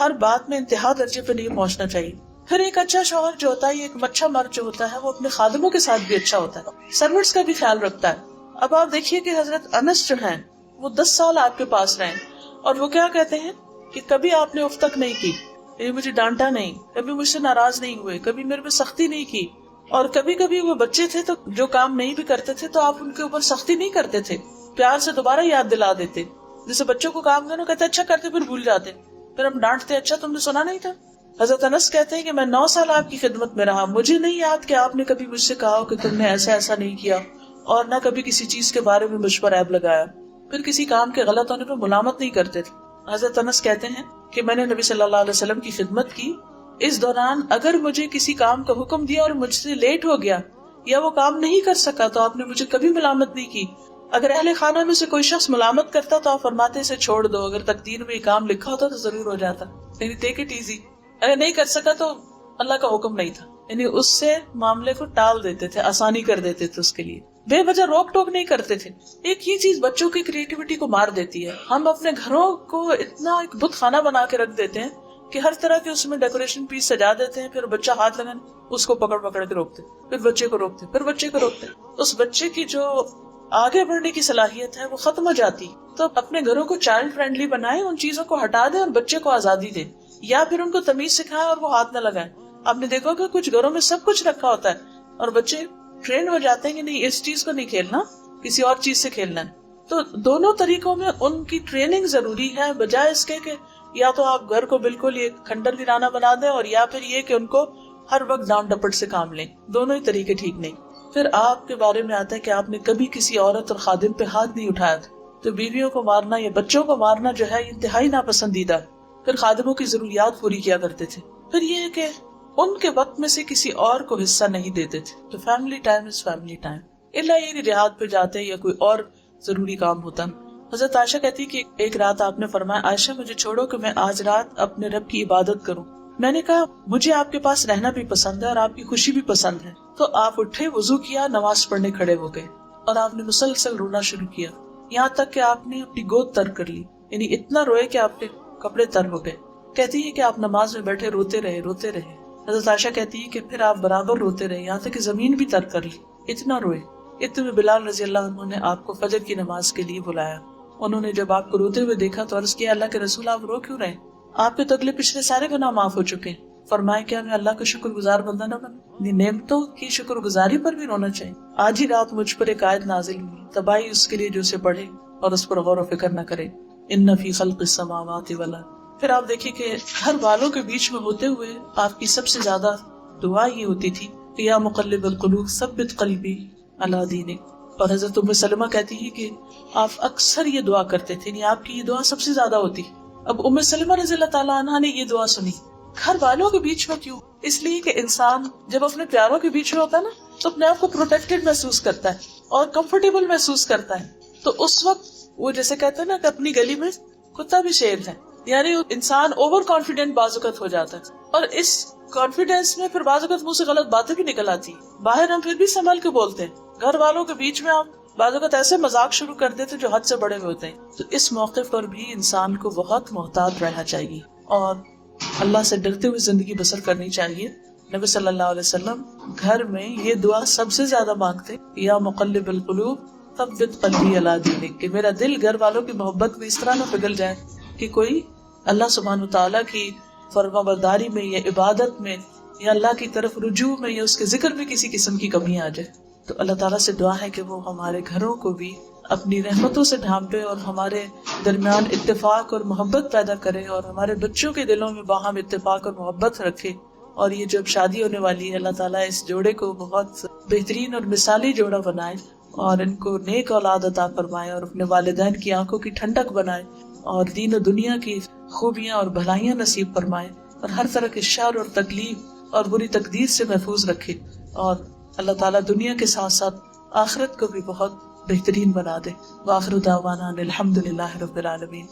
S1: ہر بات میں انتہا درجے پہ نہیں پہنچنا چاہیے. پھر ایک اچھا شوہر جو ہوتا ہے، ایک اچھا مرد جو ہوتا ہے، وہ اپنے خادموں کے ساتھ بھی اچھا ہوتا ہے، سرونٹس کا بھی خیال رکھتا ہے. اب آپ دیکھیے کہ حضرت انس جو ہیں وہ 10 سال آپ کے پاس رہے اور وہ کیا کہتے ہیں کہ کبھی آپ نے اف تک نہیں کی، یعنی مجھے ڈانٹا نہیں، کبھی مجھ سے ناراض نہیں ہوئے، کبھی میرے پہ سختی نہیں کی. اور کبھی کبھی وہ بچے تھے تو جو کام نہیں بھی کرتے تھے تو آپ ان کے اوپر سختی نہیں کرتے تھے، پیار سے دوبارہ یاد دلا دیتے. جیسے بچوں کو کام کرنا کہتے اچھا کرتے پھر بھول جاتے، پھر ہم ڈانٹتے اچھا تم نے سنا نہیں تھا. حضرت انس کہتے ہیں کہ میں 9 سال آپ کی خدمت میں رہا، مجھے نہیں یاد کہ آپ نے کبھی مجھ سے کہا کہ تم نے ایسا ایسا نہیں کیا، اور نہ کبھی کسی چیز کے بارے میں مجھ پر عیب لگایا. پھر کسی کام کے غلط ہونے پہ ملامت نہیں کرتے تھے. حضرت انس کہتے ہیں کہ میں نے نبی صلی اللہ علیہ وسلم کی خدمت کی، اس دوران اگر مجھے کسی کام کا حکم دیا اور مجھ سے لیٹ ہو گیا یا وہ کام نہیں کر سکا تو آپ نے مجھے کبھی ملامت نہیں کی. اگر اہل خانہ میں سے کوئی شخص ملامت کرتا تو آپ فرماتے اسے چھوڑ دو، اگر تقدیر میں یہ کام لکھا ہوتا تو ضرور ہو جاتا، یعنی ٹیک اٹ ایزی. اگر نہیں کر سکا تو اللہ کا حکم نہیں تھا، یعنی اس سے معاملے کو ٹال دیتے تھے، آسانی کر دیتے تھے اس کے لیے، بے وجہ روک ٹوک نہیں کرتے تھے. ایک یہ چیز بچوں کی کریٹیوٹی کو مار دیتی ہے. ہم اپنے گھروں کو اتنا ایک بت خانہ بنا کے رکھ دیتے ہیں کہ ہر طرح کے اس میں ڈیکوریشن پیس سجا دیتے ہیں، پھر بچہ ہاتھ لگانے اس کو پکڑ کے روکتے، پھر بچے کو روکتے، پھر بچے کو روکتے. اس بچے کی جو آگے بڑھنے کی صلاحیت ہے وہ ختم ہو جاتی. تو اپنے گھروں کو چائلڈ فرینڈلی بنائیں، ان چیزوں کو ہٹا دیں اور بچے کو آزادی دیں، یا پھر ان کو تمیز سکھائیں اور وہ ہاتھ نہ لگائیں. آپ نے دیکھا کہ کچھ گھروں میں سب کچھ رکھا ہوتا ہے اور بچے ٹرین ہو جاتے ہیں کہ نہیں اس چیز کو نہیں کھیلنا، کسی اور چیز سے کھیلنا ہے. تو دونوں طریقوں میں ان کی ٹریننگ ضروری ہے، بجائے اس کے کہ یا تو آپ گھر کو بالکل یہ کھنڈر ویرانہ بنا دیں اور یا پھر یہ کہ ان کو ہر وقت ڈانٹ ڈپٹ سے کام لیں. دونوں ہی طریقے ٹھیک نہیں. پھر آپ کے بارے میں آتا ہے کہ آپ نے کبھی کسی عورت اور خادم پہ ہاتھ نہیں اٹھایا تھا. تو بیویوں کو مارنا یا بچوں کو مارنا جو ہے انتہائی ناپسندیدہ. پھر خادموں کی ضروریات پوری کیا کرتے تھے. پھر یہ ہے کہ ان کے وقت میں سے کسی اور کو حصہ نہیں دیتے تھے. تو family time is family time, الا یہ جہاد پہ جاتے یا کوئی اور ضروری کام ہوتا. حضرت عائشہ کہتی کہ ایک رات آپ نے فرمایا عائشہ مجھے چھوڑو کہ میں آج رات اپنے رب کی عبادت کروں. میں نے کہا مجھے آپ کے پاس رہنا بھی پسند ہے اور آپ کی خوشی بھی پسند ہے. تو آپ اٹھے، وضو کیا، نماز پڑھنے کھڑے ہو گئے اور آپ نے مسلسل رونا شروع کیا، یہاں تک کہ آپ نے اپنی گود تر کر لی. یعنی اتنا روئے کہ آپ کے کپڑے تر ہو گئے. کہتی ہے کہ آپ نماز میں بیٹھے روتے رہے روتے رہے. حضرت عائشہ کہتی ہے کہ پھر آپ برابر روتے رہے یہاں تک کہ زمین بھی تر کر لی. اتنا روئے. اتنے میں بلال رضی اللہ عنہ نے آپ کو فجر کی نماز کے لیے بلایا. انہوں نے جب آپ کو روتے ہوئے دیکھا تو عرض کیا اللہ کے رسول آپ رو کیوں رہے؟ آپ کے تو اگلے پچھلے سارے گناہ معاف ہو چکے ہیں. فرمائے کیا میں اللہ کا شکر گزار بندہ نہ بنوں؟ نعمتوں کی شکر گزاری پر بھی رونا چاہیے. آج ہی رات مجھ پر ایک آیت نازل ہوئی، تباہی اس کے لیے جو اسے پڑھے اور اس پر غور و فکر نہ کرے. ان فی خلق السماوات والارض. پھر آپ دیکھیں کہ ہر والوں کے بیچ میں ہوتے ہوئے آپ کی سب سے زیادہ دعا یہ ہوتی تھی کہ یا مقلب القلوب ثبت قلبی علی دینک. اور حضرت ام سلمہ کہتی ہے کہ آپ اکثر یہ دعا کرتے تھے، یعنی آپ کی یہ دعا سب سے زیادہ ہوتی. اب ام سلمہ رضی اللہ تعالیٰ عنہ نے یہ دعا سنی. گھر والوں کے بیچ میں کیوں؟ اس لیے کہ انسان جب اپنے پیاروں کے بیچ میں ہوتا ہے نا تو اپنے آپ کو پروٹیکٹڈ محسوس کرتا ہے اور کمفرٹیبل محسوس کرتا ہے. تو اس وقت وہ جیسے کہتے ہیں نا کہ اپنی گلی میں کتا بھی شیر ہے، یعنی انسان اوور کانفیڈنٹ بعض اوقات ہو جاتا ہے اور اس کانفیڈینس میں پھر بعض اوقات منہ سے غلط باتیں بھی نکل آتی ہیں. باہر ہم پھر بھی سنبھل کے بولتے ہیں، گھر والوں کے بیچ میں ہم بعض اوقات ایسے مذاق شروع کر دیتے جو حد سے بڑے ہوئے ہوتے ہیں. تو اس موقع پر بھی انسان کو بہت محتاط رہنا چاہیے اور اللہ سے ڈرتے ہوئے زندگی بسر کرنی چاہیے. نبی صلی اللہ علیہ وسلم گھر میں یہ دعا سب سے زیادہ مانگتے، یا مقلب القلوب ثبت قلبی علی دینک، کہ میرا دل گھر والوں کی محبت میں اس طرح نہ پگھل جائے کہ کوئی اللہ سبحانہ وتعالیٰ کی فرما برداری میں یا عبادت میں یا اللہ کی طرف رجوع میں یا اس کے ذکر میں کسی قسم کی کمی آ جائے. تو اللہ تعالیٰ سے دعا ہے کہ وہ ہمارے گھروں کو بھی اپنی رحمتوں سے ڈھانپے اور ہمارے درمیان اتفاق اور محبت پیدا کرے اور ہمارے بچوں کے دلوں میں باہم اتفاق اور محبت رکھے. اور یہ جب شادی ہونے والی ہے اللہ تعالیٰ اس جوڑے کو بہت بہترین اور مثالی جوڑا بنائے اور ان کو نیک اولاد عطا فرمائے اور اپنے والدین کی آنکھوں کی ٹھنڈک بنائے اور دین و دنیا کی خوبیاں اور بھلائیاں نصیب فرمائے اور ہر طرح کے شر اور تکلیف اور بری تقدیر سے محفوظ رکھے. اور اللہ تعالیٰ دنیا کے ساتھ ساتھ آخرت کو بھی بہت بہترین بنا دے. وآخر دعوانا الحمد للہ رب العالمین.